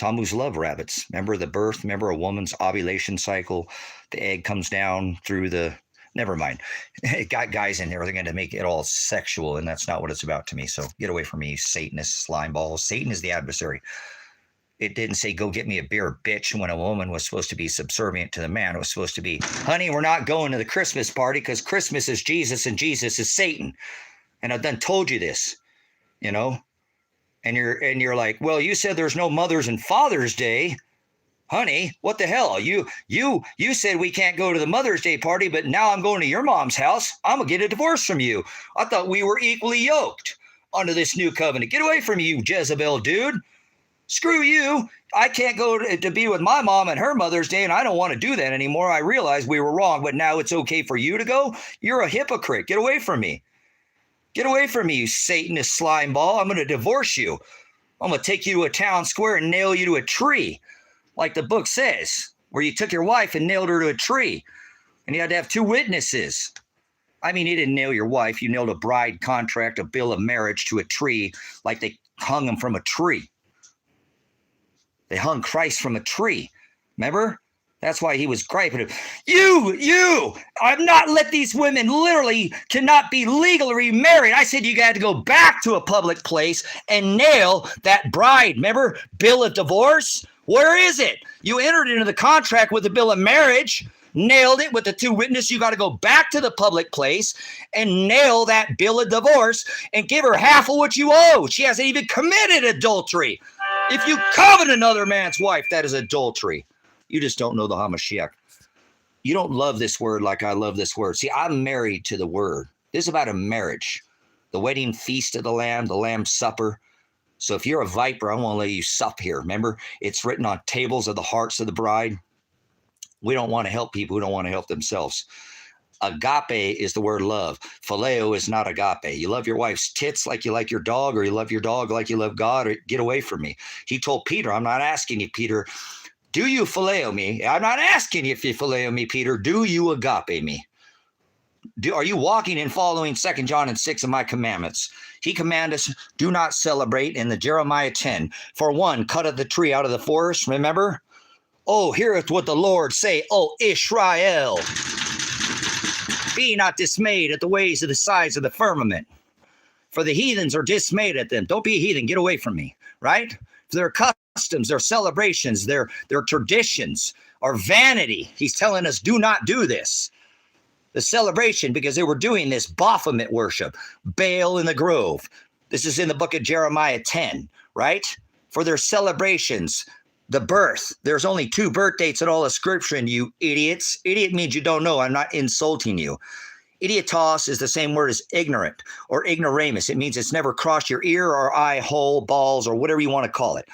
Tammuz love rabbits. Remember the birth? Remember a woman's ovulation cycle? The egg comes down through the... Never mind. It got guys in here. They're going to make it all sexual, and that's not what it's about to me. So get away from me, Satanist slime balls. Satan is the adversary. It didn't say, go get me a beer, bitch, when a woman was supposed to be subservient to the man. It was supposed to be, honey, we're not going to the Christmas party because Christmas is Jesus and Jesus is Satan. And I've done told you this, you know? And you're like, well, you said there's no Mother's and Father's Day. Honey, what the hell? You said we can't go to the Mother's Day party, but now I'm going to your mom's house. I'm going to get a divorce from you. I thought we were equally yoked under this new covenant. Get away from you, Jezebel dude. Screw you. I can't go to be with my mom and her Mother's Day, and I don't want to do that anymore. I realize we were wrong, but now it's okay for you to go? You're a hypocrite. Get away from me. Get away from me, you Satanist slime ball. I'm going to divorce you. I'm going to take you to a town square and nail you to a tree, like the book says, where you took your wife and nailed her to a tree, and you had to have 2 witnesses. I mean, you didn't nail your wife. You nailed a bride contract, a bill of marriage to a tree, like they hung him from a tree. They hung Christ from a tree. Remember? That's why he was griping. You, I'm not let these women literally cannot be legally remarried. I said you got to go back to a public place and nail that bride. Remember? Bill of divorce? Where is it? You entered into the contract with the bill of marriage, nailed it with the 2 witnesses. You got to go back to the public place and nail that bill of divorce and give her half of what you owe. She hasn't even committed adultery. If you covet another man's wife, that is adultery. You just don't know the HaMashiach. You don't love this word like I love this word. See, I'm married to the word. This is about a marriage. The wedding feast of the Lamb's supper. So if you're a viper, I won't let you sup here. Remember, it's written on tables of the hearts of the bride. We don't want to help people who don't want to help themselves. Agape is the word love. Phileo is not agape. You love your wife's tits like you like your dog, or you love your dog like you love God, or get away from me. He told Peter, I'm not asking you, Peter, do you phileo me? I'm not asking you if you phileo me, Peter. Do you agape me? Are you walking and following 2 John and 6 of my commandments? He commanded us, do not celebrate in the Jeremiah 10. For one, cutteth the tree out of the forest, remember? Oh, heareth what the Lord say, O Israel. Be not dismayed at the ways of the sides of the firmament, for the heathens are dismayed at them. Don't be a heathen. Get away from me, right? For their customs, their celebrations, their traditions are vanity. He's telling us, do not do this. The celebration, because they were doing this Baphomet worship, Baal in the grove. This is in the book of Jeremiah 10, right? For their celebrations, the birth. There's only 2 birth dates in all of Scripture, and you idiots. Idiot means you don't know. I'm not insulting you. Idiotos is the same word as ignorant or ignoramus. It means it's never crossed your ear or eye hole, balls, or whatever you want to call it.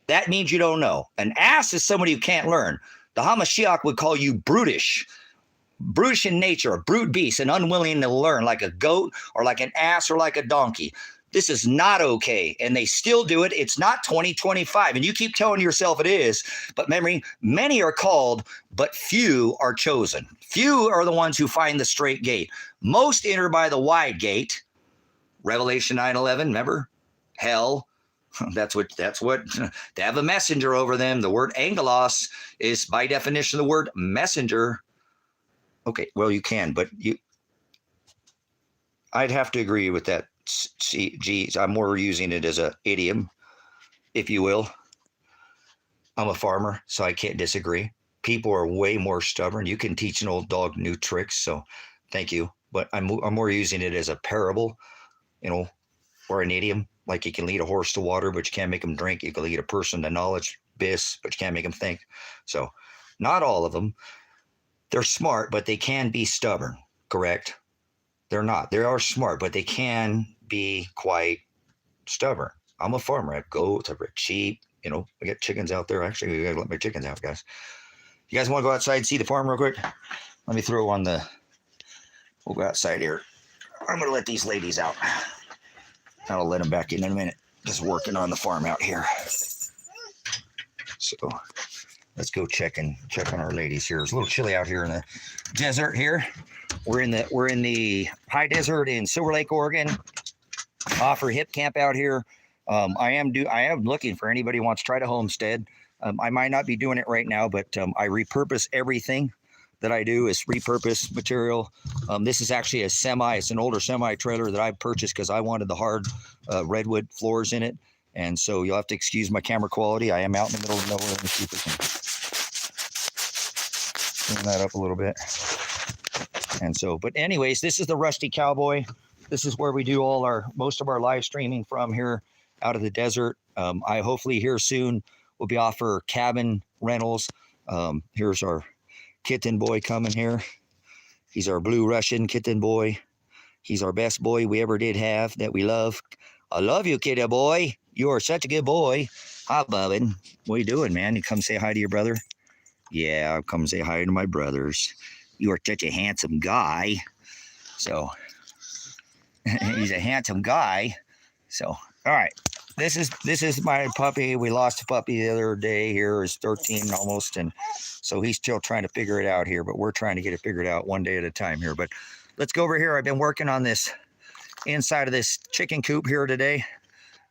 That means you don't know. An ass is somebody who can't learn. The HaMashiach would call you brutish. Brutish in nature, a brute beast, and unwilling to learn, like a goat or like an ass or like a donkey. This is not okay, and they still do it. It's not 2025, and you keep telling yourself it is, but many are called, but few are chosen. Few are the ones who find the straight gate. Most enter by the wide gate. Revelation 9:11, remember? Hell. That's what they have a messenger over them. The word angelos is by definition the word messenger. Okay, well, you can, but I'd have to agree with that. Geez, I'm more using it as an idiom, if you will. I'm a farmer, so I can't disagree. People are way more stubborn. You can teach an old dog new tricks, so thank you. But I'm more using it as a parable, or an idiom. Like you can lead a horse to water, but you can't make him drink. You can lead a person to knowledge, but you can't make him think. So not all of them. They're smart, but they can be stubborn, correct? They're not. They are smart, but they can be quite stubborn. I'm a farmer. I have goats, I have sheep. I got chickens out there. Actually, we got to let my chickens out, guys. You guys want to go outside and see the farm real quick? Let me throw on we'll go outside here. I'm going to let these ladies out. I'll let them back in a minute. Just working on the farm out here. So let's go check on our ladies here. It's a little chilly out here in the desert here. We're in the high desert in Silver Lake, Oregon. Offer hip camp out here. I am looking for anybody who wants to try to homestead. I might not be doing it right now, but I repurpose everything that I do is repurpose material. This is actually it's an older semi trailer that I purchased because I wanted the hard redwood floors in it. And so you'll have to excuse my camera quality. I am out in the middle of nowhere. Let me see if we can clean that up a little bit. And so, but anyways, this is the Rusty Cowboy. This is where we do most of our live streaming from here out of the desert. I hopefully here soon will be off for cabin rentals. Here's our kitten boy coming here. He's our blue Russian kitten boy. He's our best boy we ever did have that we love. I love you, kitten boy. You are such a good boy. Hi, Bobbin. What are you doing, man? You come say hi to your brother? Yeah, I'll come say hi to my brothers. You are such a handsome guy. So he's a handsome guy. So, all right. This is my puppy. We lost a puppy the other day here. He's 13 almost. And so he's still trying to figure it out here, but we're trying to get it figured out one day at a time here. But let's go over here. I've been working on this inside of this chicken coop here today.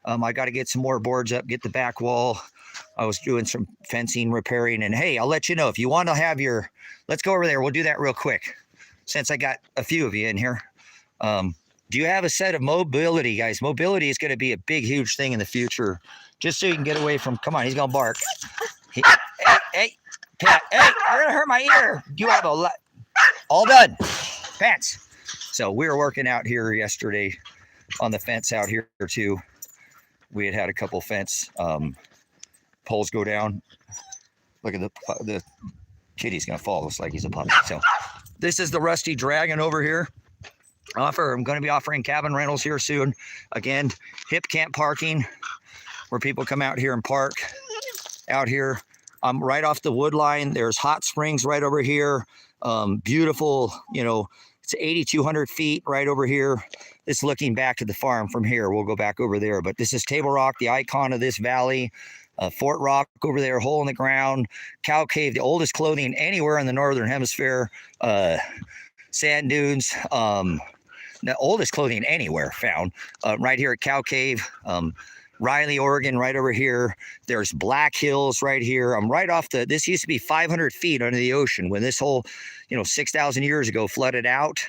I got to get some more boards up, get the back wall. I was doing some fencing repairing. And hey, I'll let you know if you want to have let's go over there. We'll do that real quick since I got a few of you in here. Do you have a set of mobility, guys? Mobility is going to be a big, huge thing in the future. Just so you can get away from, come on, he's going to bark. Hey, Pat, hey, you're going to hurt my ear. You have a lot. All done. Pants. So we were working out here yesterday on the fence out here too. We had a couple fence poles go down. Look at the kitty's going to fall. Looks like he's a puppy. So this is the Rusty Dragon over here. I'm going to be offering cabin rentals here soon. Again, hip camp parking where people come out here and park out here. I'm right off the wood line. There's hot springs right over here. Beautiful, it's 8,200 feet right over here. It's looking back at the farm from here. We'll go back over there. But this is Table Rock, the icon of this valley. Fort Rock over there, hole in the ground. Cow Cave, the oldest clothing anywhere in the Northern Hemisphere. Sand dunes. The oldest clothing anywhere found right here at Cow Cave. Riley, Oregon, right over here. There's Black Hills right here. I'm right off this used to be 500 feet under the ocean when this whole, 6,000 years ago flooded out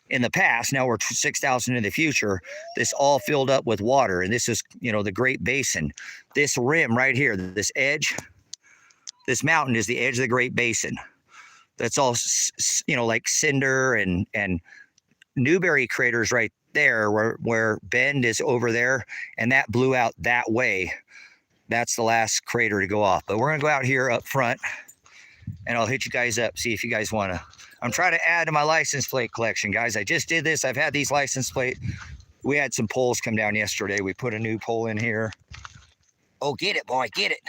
in the past. Now we're 6,000 in the future. This all filled up with water. And this is, the Great Basin. This rim right here, this edge, this mountain is the edge of the Great Basin. That's all, like cinder and Newberry craters right there where Bend is over there, and that blew out that way. That's the last crater to go off. But we're gonna go out here up front and I'll hit you guys up, see if you guys want to. I'm trying to add to my license plate collection, guys. I just did this. I've had these license plate. We had some poles come down yesterday. We put a new pole in here. Oh, get it, boy, get it.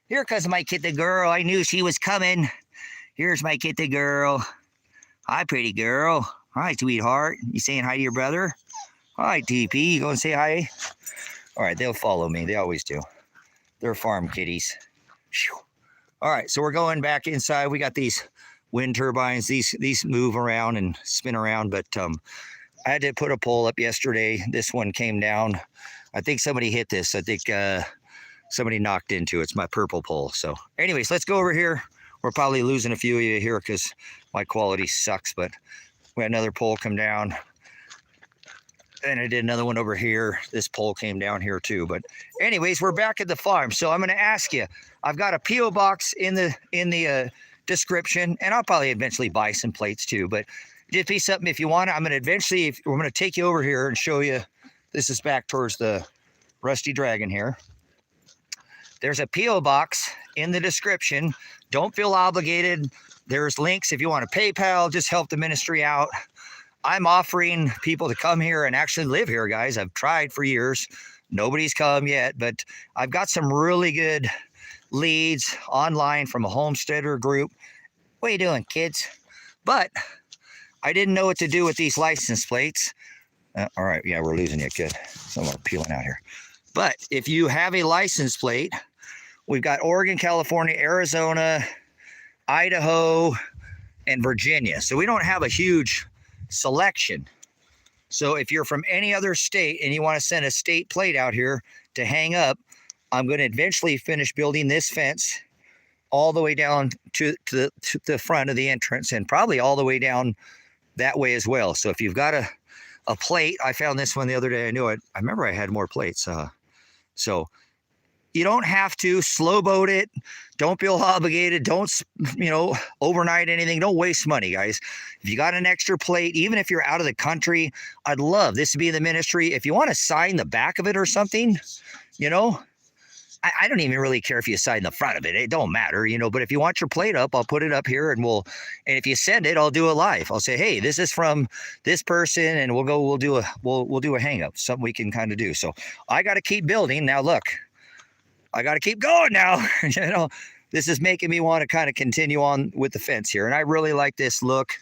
Here comes my kitty girl. I knew she was coming. Here's my kitty girl. Hi, pretty girl. Hi, sweetheart. You saying hi to your brother? Hi, TP. You gonna say hi? All right, they'll follow me. They always do. They're farm kitties. Whew. All right, so we're going back inside. We got these wind turbines. These move around and spin around, but I had to put a pole up yesterday. This one came down. I think somebody hit this. I think somebody knocked into it. It's my purple pole. So anyways, let's go over here. We're probably losing a few of you here because my quality sucks, but we had another pole come down. And I did another one over here. This pole came down here too. But anyways, we're back at the farm. So I'm going to ask you, I've got a P.O. box in the description, and I'll probably eventually buy some plates too. But just be something if you want. I'm going to we're going to take you over here and show you. This is back towards the Rusty Dragon here. There's a P.O. box in the description. Don't feel obligated. There's links if you want to PayPal, just help the ministry out. I'm offering people to come here and actually live here, guys. I've tried for years. Nobody's come yet, but I've got some really good leads online from a homesteader group. What are you doing, kids? But I didn't know what to do with these license plates. All right, yeah, we're losing it. Good. Some are peeling out here. But if you have a license plate, we've got Oregon, California, Arizona, Idaho, and Virginia. So we don't have a huge selection. So if you're from any other state and you want to send a state plate out here to hang up, I'm going to eventually finish building this fence all the way down to the front of the entrance, and probably all the way down that way as well. So if you've got a plate, I found this one the other day. I remember I had more plates. So you don't have to slow boat it. Don't feel obligated. Don't, overnight anything. Don't waste money, guys. If you got an extra plate, even if you're out of the country, I'd love this to be the ministry. If you want to sign the back of it or something, I don't even really care if you sign the front of it. It don't matter, but if you want your plate up, I'll put it up here, and if you send it, I'll do it live. I'll say, hey, this is from this person, and we'll do a hang up, something we can kind of do. So I got to keep building. Now, look, I got to keep going now. This is making me want to kind of continue on with the fence here. And I really like this look.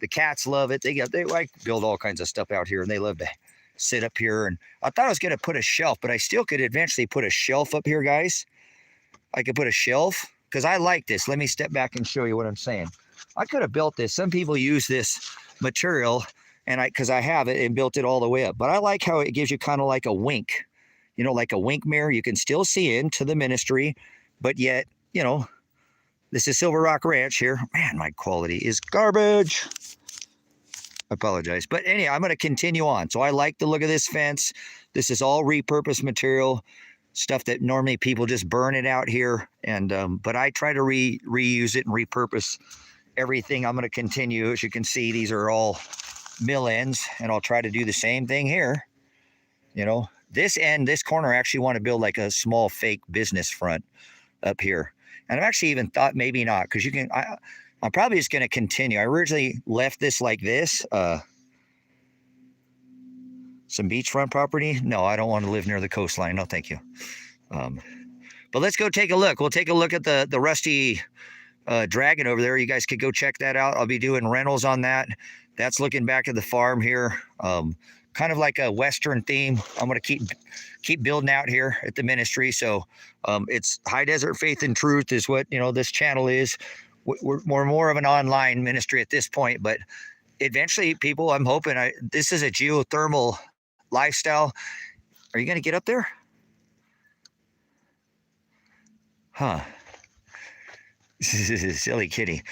The cats love it. They like build all kinds of stuff out here, and they love to sit up here. And I thought I was going to put a shelf, but I still could eventually put a shelf up here, guys. I could put a shelf because I like this. Let me step back and show you what I'm saying. I could have built this. Some people use this material, and because I have it and built it all the way up. But I like how it gives you kind of like a wink. Like a wink mirror. You can still see into the ministry, but yet, this is Silver Rock Ranch here. Man, my quality is garbage. I apologize. But anyway, I'm going to continue on. So I like the look of this fence. This is all repurposed material, stuff that normally people just burn it out here. And but I try to reuse it and repurpose everything. I'm going to continue. As you can see, these are all mill ends, and I'll try to do the same thing here. This end, this corner, I actually want to build like a small fake business front up here. And I've actually even thought maybe not, because I'm probably just going to continue. I originally left this like this. Some beachfront property. No, I don't want to live near the coastline. No, thank you. But let's go take a look. We'll take a look at the rusty dragon over there. You guys could go check that out. I'll be doing rentals on that. That's looking back at the farm here. Kind of like a Western theme. I'm going to keep building out here at the ministry. So it's High Desert Faith and Truth is what, this channel is. We're more of an online ministry at this point, but eventually people, I'm hoping this is a geothermal lifestyle. Are you going to get up there? Huh. Silly kitty.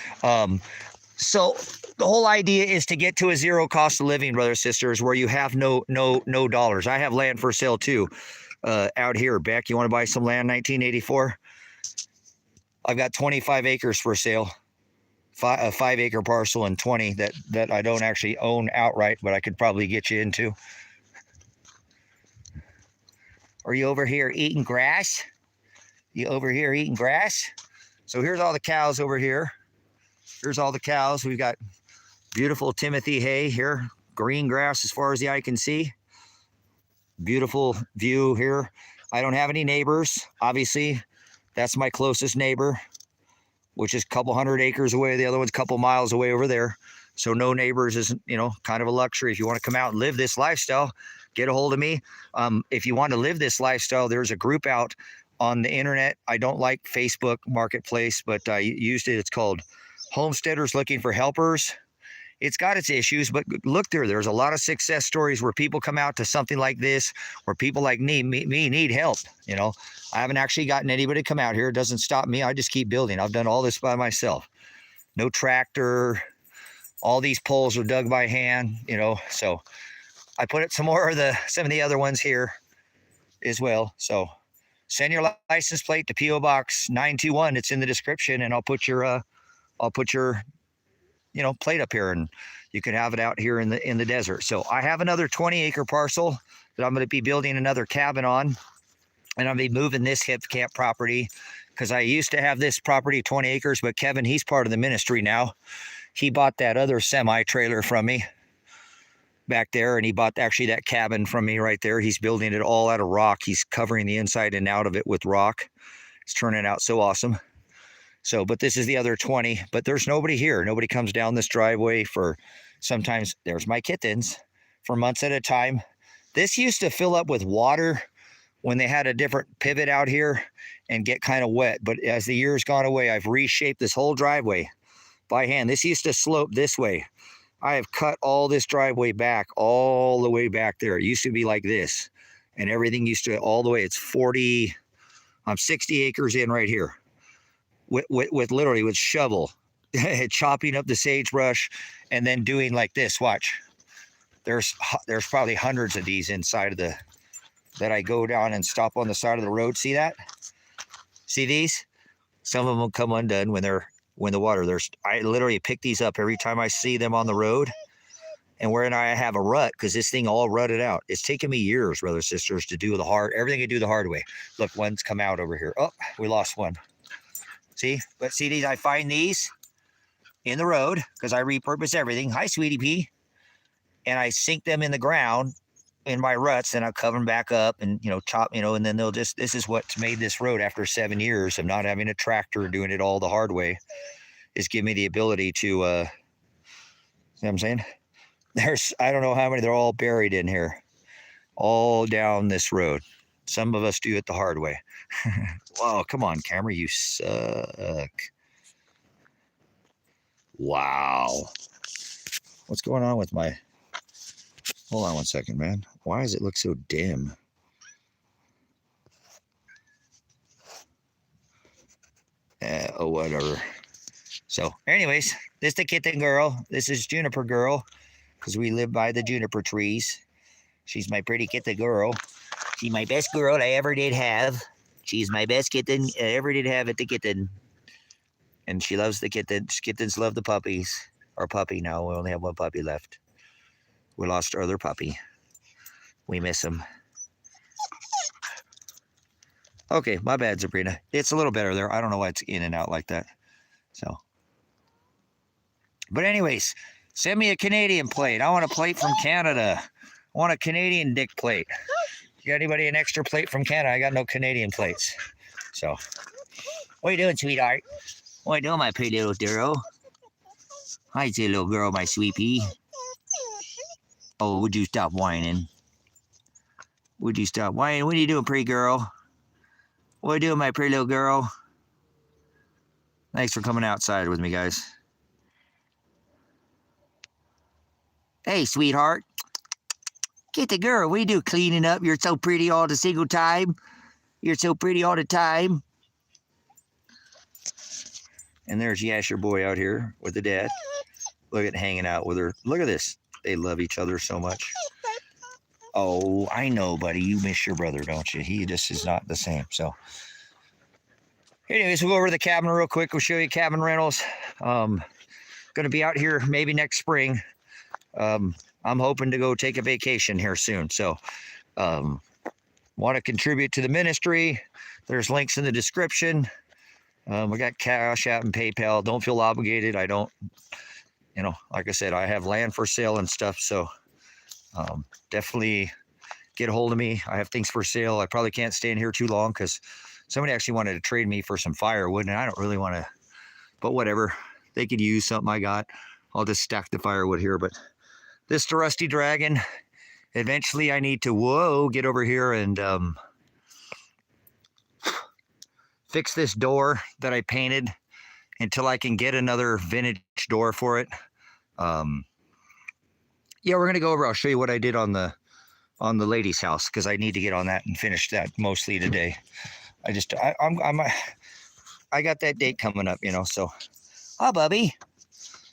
So the whole idea is to get to a zero cost of living, brothers and sisters, where you have no dollars. I have land for sale too, out here. Beck, you want to buy some land? 1984. I've got 25 acres for sale, a 5-acre parcel, and 20 that I don't actually own outright, but I could probably get you into. Are you over here eating grass? You over here eating grass? So here's all the cows over here. Here's all the cows. We've got beautiful Timothy hay here, green grass as far as the eye can see. Beautiful view here. I don't have any neighbors. Obviously, that's my closest neighbor, which is a couple hundred acres away. The other one's a couple miles away over there. So no neighbors is, kind of a luxury. If you want to come out and live this lifestyle, get a hold of me. If you want to live this lifestyle, there's a group out on the internet. I don't like Facebook Marketplace, but I used it. It's called Homesteaders Looking for Helpers. It's got its issues, but look there's a lot of success stories where people come out to something like this, where people like me need help. I haven't actually gotten anybody to come out here. It doesn't stop me. I just keep building. I've done all this by myself. No tractor. All these poles are dug by hand, so I put some of the other ones here as well. So send your license plate to P.O.Box 921. It's in the description, and I'll put your plate up here, and you can have it out here in the desert. So I have another 20-acre parcel that I'm going to be building another cabin on, and I'll be moving this hip camp property because I used to have this property 20 acres, but Kevin, he's part of the ministry now. He bought that other semi-trailer from me back there, and he bought actually that cabin from me right there. He's building it all out of rock. He's covering the inside and out of it with rock. It's turning out so awesome. So, but this is the other 20, but there's nobody here. Nobody comes down this driveway for sometimes, there's my kittens, for months at a time. This used to fill up with water when they had a different pivot out here and get kind of wet. But as the years gone away, I've reshaped this whole driveway by hand. This used to slope this way. I have cut all this driveway back all the way back there. It used to be like this, and everything used to all the way. It's 40. I'm 60 acres in right here with literally with shovel, chopping up the sagebrush, and then doing like this. Watch. There's probably hundreds of these inside of the that I go down and stop on the side of the road. See that? See these? Some of them come undone when the water. I literally pick these up every time I see them on the road, and where I have a rut because this thing all rutted out. It's taken me years, brothers and sisters, to do everything I do the hard way. Look, one's come out over here. Oh, we lost one. See? But see these? I find these in the road because I repurpose everything. Hi, sweetie pea. And I sink them in the ground in my ruts, and I cover them back up and, chop, and then this is what's made this road after 7 years of not having a tractor and doing it all the hard way, is give me the ability to, you know what I'm saying? I don't know how many, they're all buried in here, all down this road. Some of us do it the hard way. Whoa, come on, camera, you suck. Wow. What's going on with my... Hold on one second, man. Why does it look so dim? Oh, whatever. So, anyways, this is the kitten girl. This is Juniper girl, because we live by the juniper trees. She's my pretty kitten girl. She's my best girl I ever did have. She's my best kitten I ever did have at the kitten. And she loves the kittens. Kittens love the puppies. Our puppy now. We only have one puppy left. We lost our other puppy. We miss him. Okay, my bad, Sabrina. It's a little better there. I don't know why it's in and out like that. So. But anyways, send me a Canadian plate. I want a plate from Canada. I want a Canadian dick plate. You got anybody an extra plate from Canada? I got no Canadian plates. So. What are you doing, sweetheart? What are you doing, my pretty little girl? Hi, little girl, my sweetie. Oh, would you stop whining? Would you stop whining? What are you doing, pretty girl? What are you doing, my pretty little girl? Thanks for coming outside with me, guys. Hey, sweetheart. Get the girl. What do you do, cleaning up? You're so pretty all the single time. You're so pretty all the time. And there's Yasher boy out here with the dad. Look at hanging out with her. Look at this. They love each other so much. Oh, I know, buddy. You miss your brother, don't you? He just is not the same. So, anyways, we'll go over to the cabin real quick. We'll show you cabin rentals. Going to be out here maybe next spring. I'm hoping to go take a vacation here soon. So, want to contribute to the ministry. There's links in the description. We got CashApp and PayPal. Don't feel obligated. I don't, like I said, I have land for sale and stuff. So definitely get a hold of me. I have things for sale. I probably can't stay in here too long because somebody actually wanted to trade me for some firewood, and I don't really want to, but whatever. They could use something I got. I'll just stack the firewood here. But this is the Rusty Dragon. Eventually I need to, get over here and fix this door that I painted until I can get another vintage door for it. Yeah, we're gonna go over. I'll show you what I did on the lady's house because I need to get on that and finish that mostly today. I got that date coming up, So, Bubby.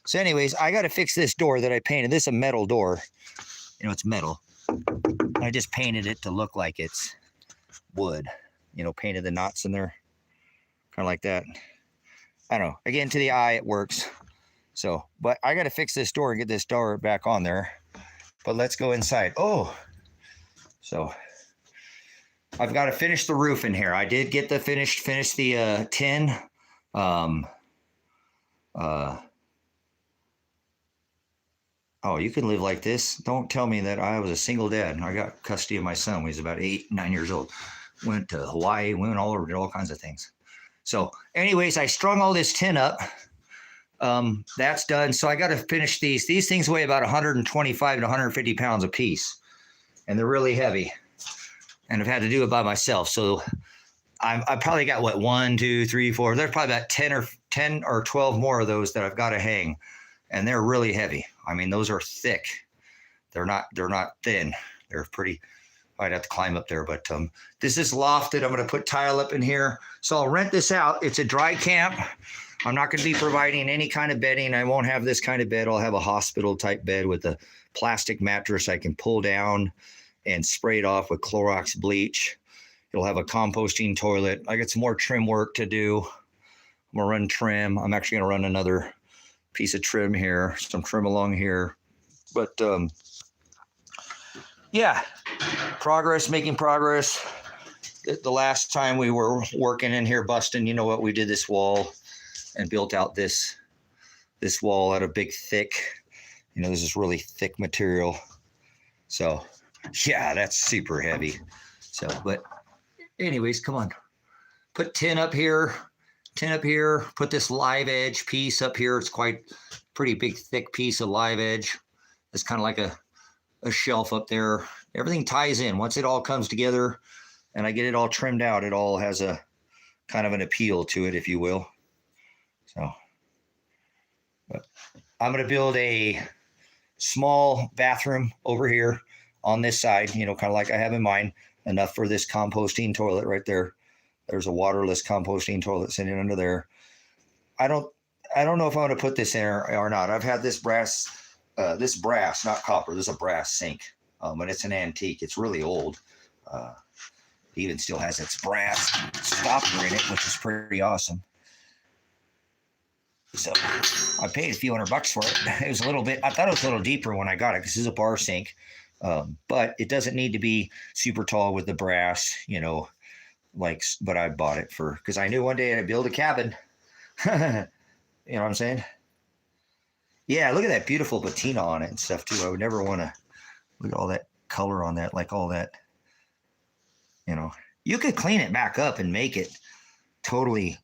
So, anyways, I got to fix this door that I painted. This is a metal door. It's metal. I just painted it to look like it's wood. Painted the knots in there, kind of like that. I don't know. Again, to the eye, it works. So, but I got to fix this door and get this door back on there. But let's go inside. Oh, so I've got to finish the roof in here. I did get the finish the tin. Oh, you can live like this. Don't tell me that I was a single dad. I got custody of my son when he was about 8, 9 years old. Went to Hawaii, went all over, did all kinds of things. So anyways, I strung all this tin up. That's done. So I got to finish these. These things weigh about 125 to 150 pounds a piece. And they're really heavy. And I've had to do it by myself. So I probably got, 1, 2, 3, 4. There's probably about 10 or 12 more of those that I've got to hang. and they're really heavy. I mean, those are thick. They're not thin. They're pretty. I'd have to climb up there, but this is lofted. I'm going to put tile up in here. So I'll rent this out. It's a dry camp. I'm not going to be providing any kind of bedding. I won't have this kind of bed. I'll have a hospital type bed with a plastic mattress I can pull down and spray it off with Clorox bleach. It'll have a composting toilet. I got some more trim work to do. I'm going to run trim. I'm actually going to run another piece of trim here, some trim along here. But yeah, making progress. The last time we were working in here, busting, you know what, we did this wall and built out this wall out of big, thick, this is really thick material. So yeah, that's super heavy. So, but anyways, come on. Put tin up here, put this live edge piece up here. It's quite pretty big, thick piece of live edge. It's kind of like a shelf up there. Everything ties in. Once it all comes together and I get it all trimmed out, it all has a kind of an appeal to it, if you will. So, but I'm going to build a small bathroom over here on this side, kind of like I have in mind, enough for this composting toilet right there. There's a waterless composting toilet sitting under there. I don't know if I want to put this in or not. I've had this brass, not copper. This is a brass sink, but it's an antique. It's really old. It even still has its brass stopper in it, which is pretty awesome. So I paid a few $100 for it. It was a little bit, I thought it was a little deeper when I got it because this is a bar sink, but it doesn't need to be super tall with the brass, but I bought it because I knew one day I'd build a cabin. You know what I'm saying? Yeah, look at that beautiful patina on it and stuff too. I would never want to look at all that color on that, like all that, you could clean it back up and make it totally,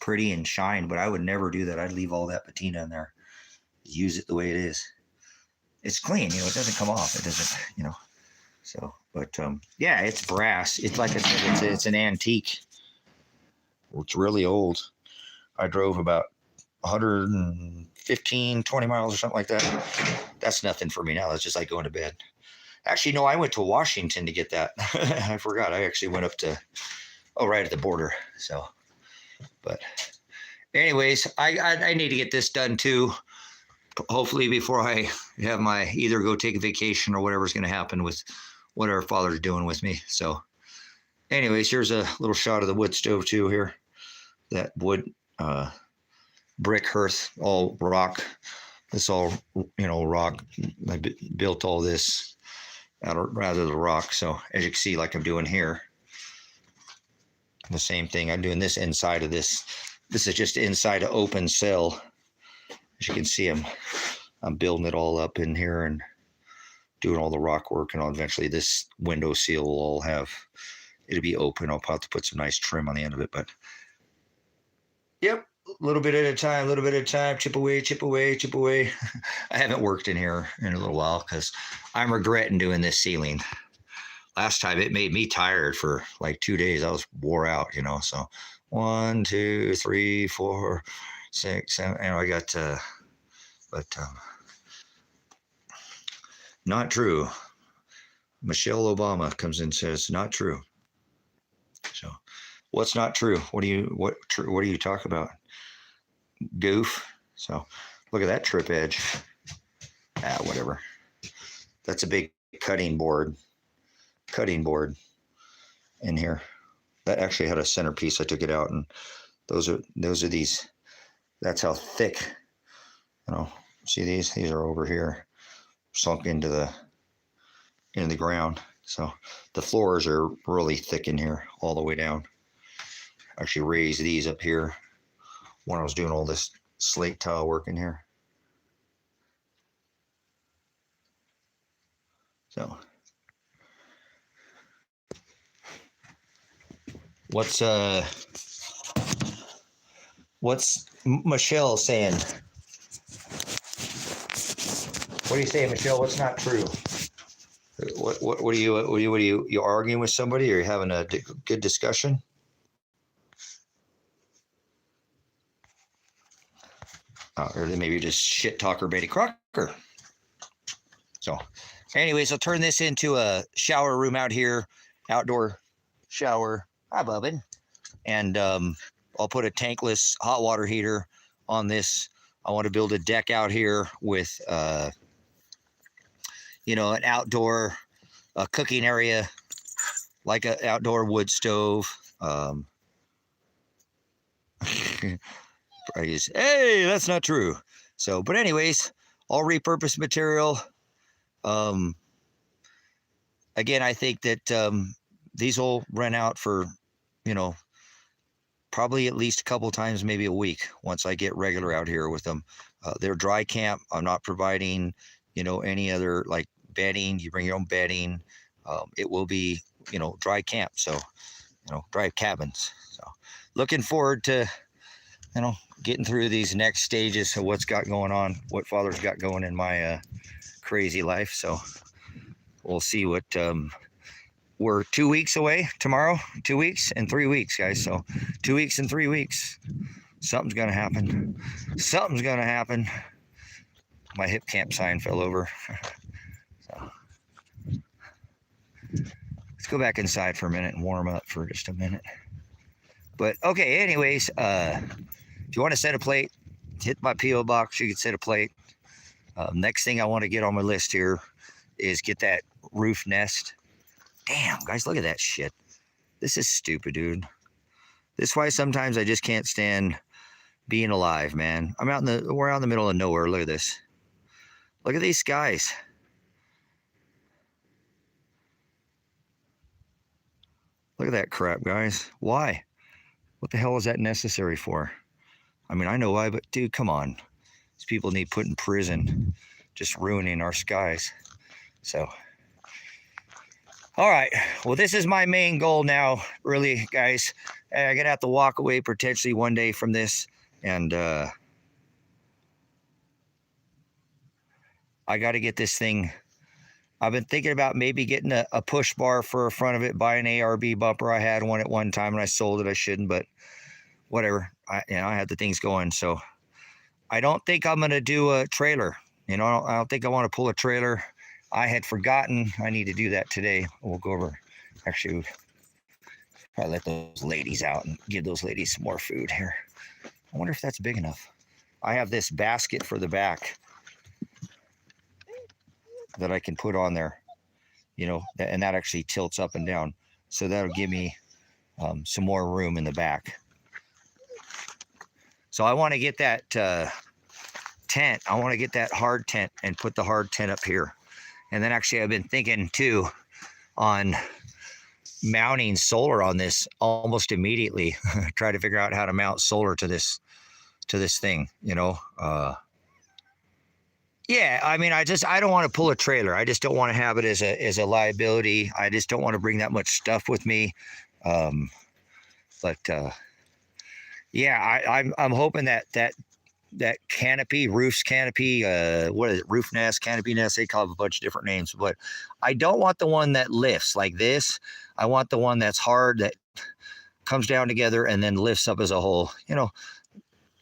pretty and shine, but I would never do that. I'd leave all that patina in there, use it the way it is. It's clean, it doesn't come off. It doesn't, so, but yeah, it's brass. It's like I said, it's an antique. It's really old. I drove about 115, 20 miles or something like that. That's nothing for me now. That's just like going to bed. Actually, no, I went to Washington to get that. I forgot. I actually went up to, right at the border. So, but anyways, I need to get this done too. Hopefully before I have my either go take a vacation or whatever's going to happen with whatever Father's doing with me. So anyways, here's a little shot of the wood stove too here. That wood brick hearth, all rock. This all, rock. I built all this out of rather the rock. So as you can see, like I'm doing here, the same thing. I'm doing this inside of this. This is just inside an open cell. As you can see, I'm building it all up in here and doing all the rock work. And eventually this window seal will all it'll be open. I'll have to put some nice trim on the end of it. But yep, a little bit at a time, chip away. I haven't worked in here in a little while because I'm regretting doing this ceiling. Last time it made me tired for like 2 days. I was wore out, so 1, 2, 3, 4, 6, 7, I got, but not true. Michelle Obama comes in and says, not true. So what's not true? What do you talk about? Goof. So look at that trip edge. Whatever. That's a big cutting board in here. That actually had a centerpiece. I took it out, and those are these. That's how thick. See these are over here, sunk into the ground. So the floors are really thick in here all the way down. I actually raised these up here when I was doing all this slate tile work in here. So what's Michelle saying? What do you say, Michelle? What's not true? What are you arguing with somebody, or are you having a good discussion? Or maybe you're just shit talker Betty Crocker. So, anyways, I'll turn this into a shower room out here, outdoor shower. Hi, Bubbin. And I'll put a tankless hot water heater on this. I want to build a deck out here with, you know, an outdoor cooking area, like an outdoor wood stove. Hey, that's not true. So, but anyways, all repurposed material. Again, I think that these will run out for, you know, probably at least a couple times, maybe a week once I get regular out here with them. They're dry camp. I'm not providing, you know, any other like bedding. You bring your own bedding. It will be, you know, dry camp. So, you know, dry cabins. So looking forward to, you know, getting through these next stages of what's got going on, what Father's got going in my crazy life. So we'll see what, we're 2 weeks away tomorrow, 2 weeks and 3 weeks, guys. So 2 weeks and 3 weeks, something's going to happen. Something's going to happen. My hip camp sign fell over. So let's go back inside for a minute and warm up for just a minute. But okay, anyways, if you want to set a plate, hit my P.O. box. You can set a plate. Next thing I want to get on my list here is get that roof nest. Damn, guys, look at that shit. This is stupid, dude. This is why sometimes I just can't stand being alive, man. We're out in the middle of nowhere. Look at this. Look at these skies. Look at that crap, guys. Why? What the hell is that necessary for? I mean, I know why, but dude, come on. These people need put in prison, just ruining our skies. So, all right. Well, this is my main goal now, really, guys. I'm gonna have to walk away potentially one day from this, and I got to get this thing. I've been thinking about maybe getting a push bar for the front of it, buy an ARB bumper. I had one at one time and I sold it. I shouldn't, but whatever. I had the things going. So I don't think I'm going to do a trailer. You know, I don't think I want to pull a trailer. I had forgotten. I need to do that today. We'll go over. Actually, probably let those ladies out and give those ladies some more food here. I wonder if that's big enough. I have this basket for the back that I can put on there, you know, and that actually tilts up and down. So that'll give me some more room in the back. So I want to get that tent. I want to get that hard tent and put the hard tent up here. And then actually I've been thinking too on mounting solar on this almost immediately. Try to figure out how to mount solar to this thing, you know. Yeah, I mean, I don't want to pull a trailer. I just don't want to have it as a liability. I just don't want to bring that much stuff with me. Yeah, I'm hoping that canopy, roof's canopy, what is it, roof nest, canopy nest, they call it a bunch of different names, but I don't want the one that lifts like this. I want the one that's hard, that comes down together and then lifts up as a whole, you know,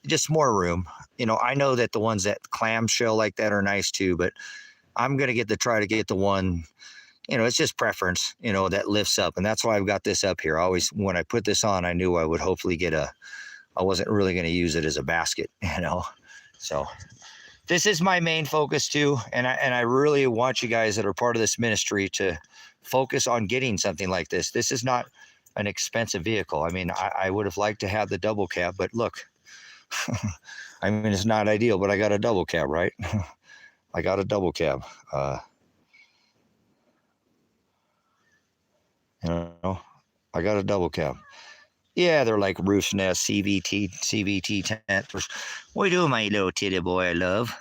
just more room. You know, I know that the ones that clamshell like that are nice too, but I'm going to try to get the one, you know, it's just preference, you know, that lifts up. And that's why I've got this up here. When I put this on, I knew I would hopefully I wasn't really going to use it as a basket, you know. So this is my main focus too. And I really want you guys that are part of this ministry to focus on getting something like this. This is not an expensive vehicle. I mean, I would have liked to have the double cab, but look, I mean, it's not ideal, but I got a double cab, right? I got a double cab. You know, I got a double cab. Yeah, they're like roof nest, CVT tent. What are you doing, my little titty boy? I love.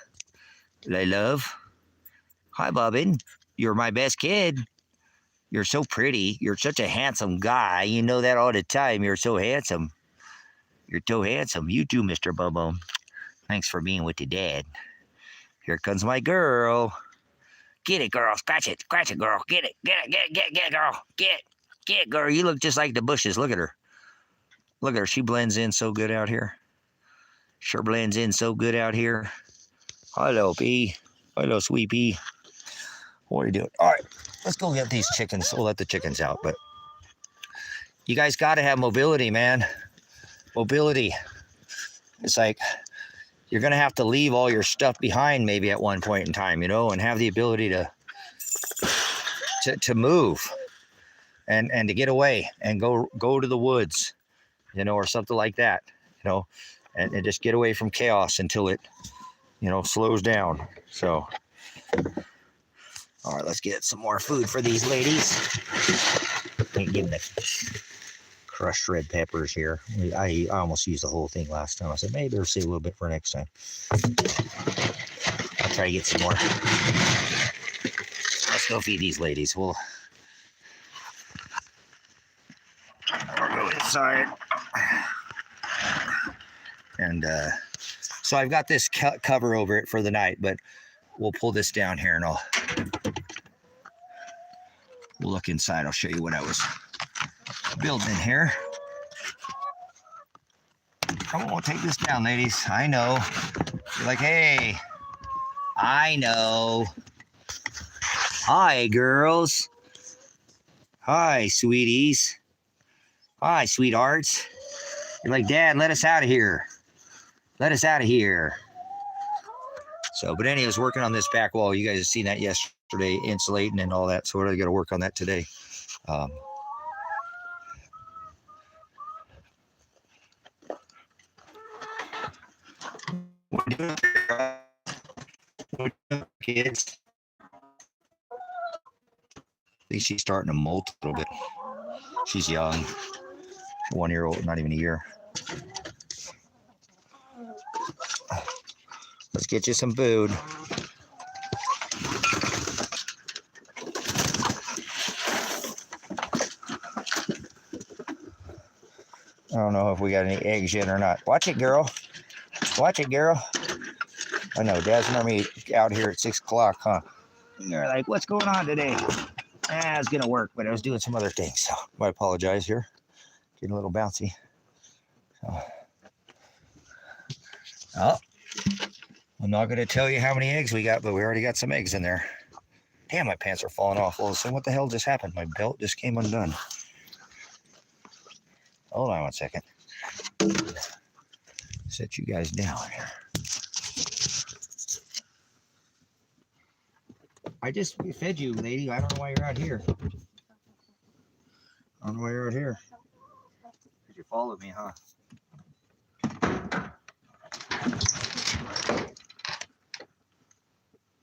Hi, Bobbin. You're my best kid. You're so pretty. You're such a handsome guy. You know that all the time. You're so handsome. You're so handsome. You too, Mr. Bum. Thanks for being with your dad. Here comes my girl. Get it, girl. Scratch it, girl. Get it, girl. Get it, girl. You look just like the bushes. Look at her. She blends in so good out here. Sure blends in so good out here. Hello, P. Hello, sweet P. What are you doing? All right, let's go get these chickens. We'll let the chickens out, but you guys got to have mobility, man. Mobility. It's like you're going to have to leave all your stuff behind maybe at one point in time, you know, and have the ability to move and to get away and go to the woods, you know, or something like that, you know, and just get away from chaos until it, you know, slows down. So, all right, let's get some more food for these ladies. Ain't getting the crushed red peppers here. I almost used the whole thing last time. I said maybe I'll save a little bit for next time. I'll try to get some more. Let's go feed these ladies. We'll go inside. And so I've got this cover over it for the night, but we'll pull this down here and we'll look inside. I'll show you what I was building in here. Come on, we'll take this down, ladies. I know. You're like, hey, I know. Hi, girls. Hi, sweeties. Hi, sweethearts. You're like, Dad, let us out of here. Let us out of here. So, but anyways, working on this back wall. You guys have seen that yesterday, insulating and all that. So we're going to work on that today. Kids. I think she's starting to molt a little bit. She's young. 1 year old, not even a year. Let's get you some food. I don't know if we got any eggs yet or not. Watch it, girl. Watch it, girl. I know, Dad's normally out here at 6 o'clock, huh? You're like, what's going on today? It's gonna work, but I was doing some other things, so I apologize here. Getting a little bouncy. So. Oh, I'm not gonna tell you how many eggs we got, but we already got some eggs in there. Damn, my pants are falling off. Well, so what the hell just happened? My belt just came undone. Hold on 1 second. Set you guys down here. I just fed you, lady. I don't know why you're out here. I don't know why you're out here. Did you follow me, huh?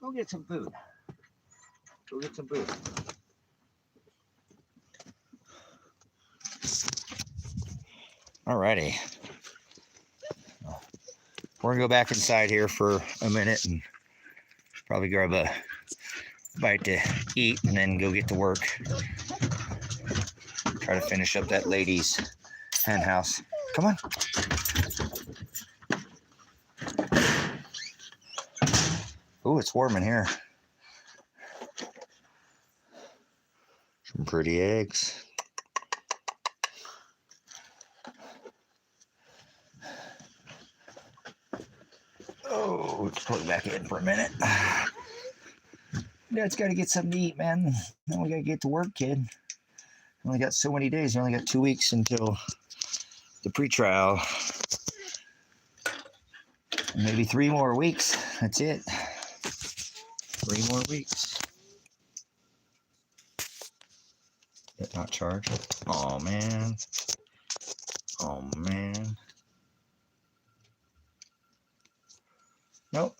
Go get some food. Go get some food. Alrighty. We're gonna go back inside here for a minute and probably grab a bite to eat and then go get to work. Try to finish up that lady's hen house. Come on. Ooh, it's warm in here. Some pretty eggs. Oh, let's plug back in for a minute. Dad's got to get something to eat, man. Then we got to get to work, kid. Only got so many days. You only got 2 weeks until the pre-trial. Maybe 3 more weeks. That's it. 3 more weeks. Did not charge. Oh, man. Oh, man. Nope.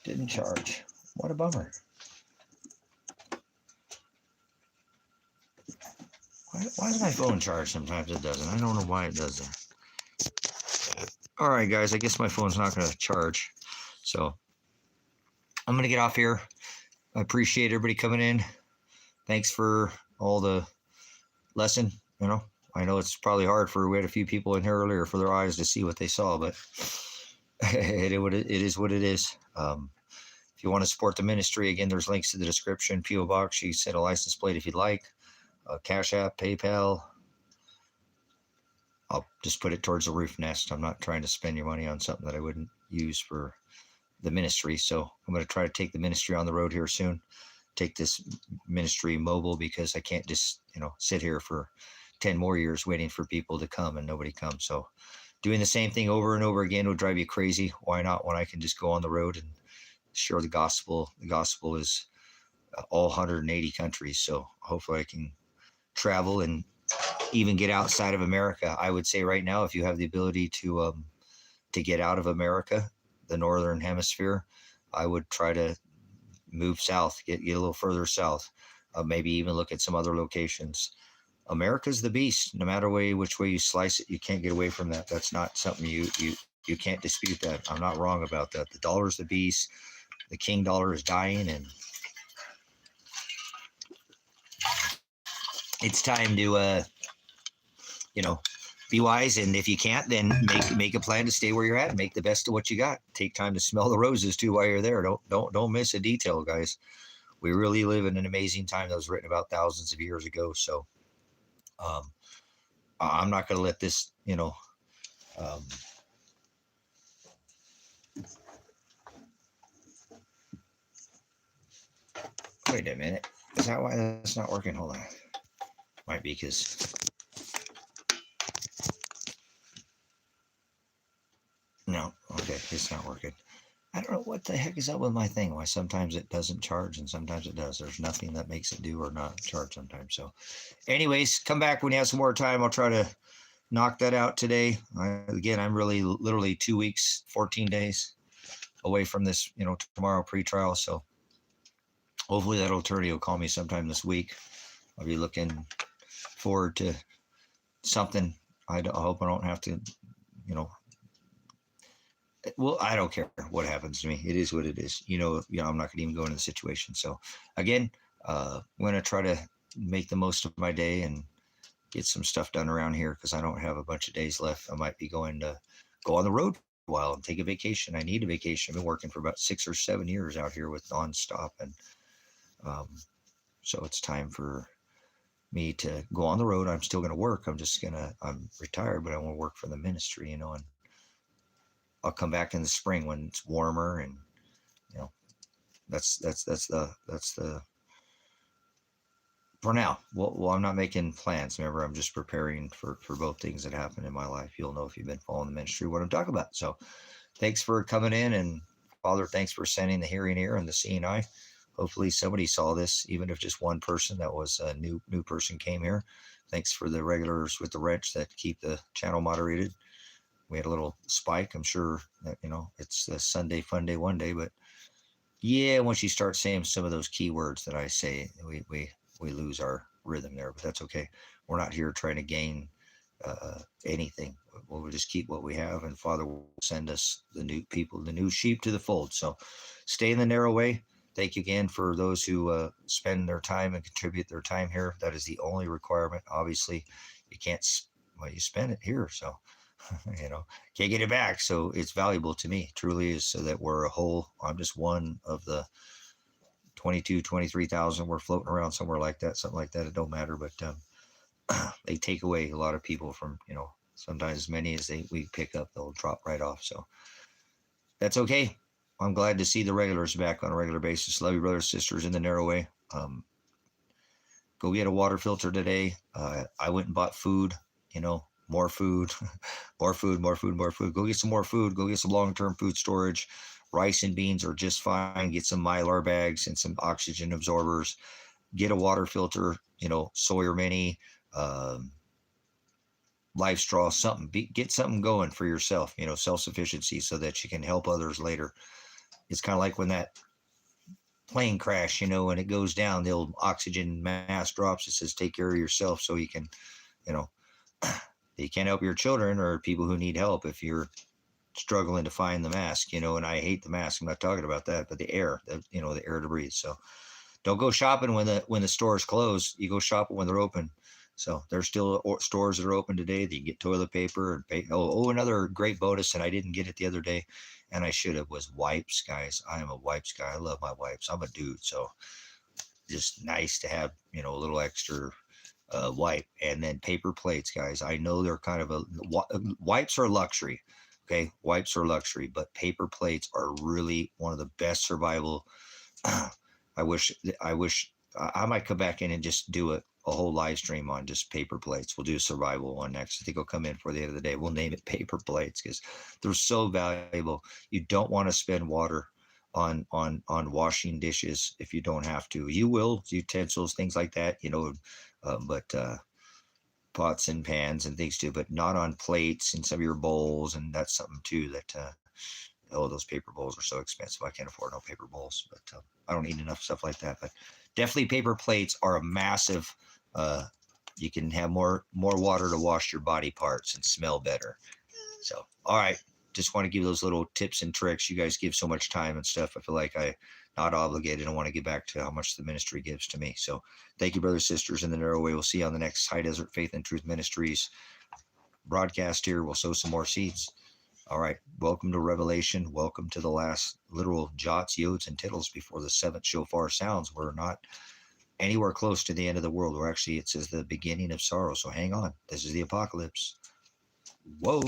Didn't charge. What a bummer. Why does my phone charge sometimes? It doesn't. I don't know why it does that. All right, guys. I guess my phone's not going to charge. So I'm going to get off here. I appreciate everybody coming in. Thanks for all the lesson. You know, I know it's probably hard we had a few people in here earlier for their eyes to see what they saw, but it is what it is. If you want to support the ministry, again, there's links to the description. P.O.Box, you send a license plate if you'd like. Cash App, PayPal. I'll just put it towards the roof nest. I'm not trying to spend your money on something that I wouldn't use for the ministry. So I'm going to try to take the ministry on the road here soon. Take this ministry mobile, because I can't just, sit here for 10 more years waiting for people to come and nobody comes. So doing the same thing over and over again would drive you crazy. Why not when I can just go on the road and share the gospel? The gospel is all 180 countries. So hopefully I can travel and even get outside of America. I would say right now, if you have the ability to get out of America, the northern hemisphere, I would try to move south, get a little further south, maybe even look at some other locations. America's the beast. No matter which way you slice it, you can't get away from that. That's not something you can't dispute that. I'm not wrong about that. The dollar's the beast. The king dollar is dying, and it's time to be wise. And if you can't, then make a plan to stay where you're at and make the best of what you got. Take time to smell the roses too while you're there. Don't miss a detail, guys. We really live in an amazing time that was written about thousands of years ago. So I'm not going to let this, wait a minute. Is that why that's not working? Hold on. Might be because. No, okay, it's not working. I don't know what the heck is up with my thing. Why sometimes it doesn't charge and sometimes it does. There's nothing that makes it do or not charge sometimes. So, anyways, come back when you have some more time. I'll try to knock that out today. Again, I'm really literally 2 weeks, 14 days away from this, tomorrow pre-trial. So hopefully that attorney will call me sometime this week. I'll be looking forward to something. I hope I don't have to, well, I don't care what happens to me. It is what it is. I'm not going to even go into the situation. So again, I'm going to try to make the most of my day and get some stuff done around here, because I don't have a bunch of days left. I might be going to go on the road for a while and take a vacation. I need a vacation. I've been working for about 6 or 7 years out here with nonstop. And so it's time for me to go on the road. I'm still going to work. I'm retired, but I want to work for the ministry, and I'll come back in the spring when it's warmer, and that's the for now. Well, I'm not making plans. Remember, I'm just preparing for both things that happen in my life. You'll know if you've been following the ministry what I'm talking about. So, thanks for coming in, and Father, thanks for sending the hearing ear and the seeing eye. Hopefully, somebody saw this, even if just one person that was a new person came here. Thanks for the regulars with the wrench that keep the channel moderated. We had a little spike. I'm sure that, it's a Sunday fun day one day, but yeah, once you start saying some of those key words that I say, we lose our rhythm there, but that's okay. We're not here trying to gain anything. We'll just keep what we have, and Father will send us the new people, the new sheep to the fold. So stay in the narrow way. Thank you again for those who spend their time and contribute their time here. That is the only requirement. Obviously, you can't, you spend it here. So, can't get it back. So it's valuable to me, truly is, so that we're a whole. I'm just one of the 23,000 we're floating around somewhere like that, something like that. It don't matter, but they take away a lot of people from, sometimes as many as we pick up, they'll drop right off. So that's okay. I'm glad to see the regulars back on a regular basis. Love you, brothers, sisters, in the narrow way. Go get a water filter today. I went and bought food, more food, more food. Go get some more food. Go get some long-term food storage. Rice and beans are just fine. Get some Mylar bags and some oxygen absorbers. Get a water filter, Sawyer Mini, Life Straw, something. Get something going for yourself, self-sufficiency, so that you can help others later. It's kind of like when that plane crash, when it goes down, the old oxygen mask drops. It says, take care of yourself, so you can, you can't help your children or people who need help if you're struggling to find the mask, and I hate the mask. I'm not talking about that, but the air, the air to breathe. So don't go shopping when the stores close. You go shopping when they're open. So there's still stores that are open today that you get toilet paper and pay. Another great bonus, and I didn't get it the other day, and I should have, was wipes, guys. I am a wipes guy. I love my wipes. I'm a dude. So just nice to have, a little extra wipe, and then paper plates, guys. I know they're kind of wipes are luxury. Okay, wipes are luxury, but paper plates are really one of the best survival. I wish I might come back in and just do a whole live stream on just paper plates. We'll do a survival one next. I think I'll come in for the end of the day. We'll name it paper plates because they're so valuable. You don't want to spend water on washing dishes if you don't have to. You will, utensils, things like that, but pots and pans and things too, but not on plates and some of your bowls. And that's something too that those paper bowls are so expensive. I can't afford no paper bowls, but I don't need enough stuff like that. But definitely paper plates are a massive. You can have more water to wash your body parts and smell better. So, all right, just want to give those little tips and tricks. You guys give so much time and stuff. I feel like I'm not obligated. I want to get back to how much the ministry gives to me. So, thank you, brothers, sisters, in the narrow way. We'll see you on the next High Desert Faith and Truth Ministries broadcast here. We'll sow some more seeds. All right, welcome to Revelation. Welcome to the last literal jots, yods, and tittles before the seventh shofar sounds. We're not anywhere close to the end of the world. We're actually, it says the beginning of sorrow. So hang on. This is the apocalypse. Whoa.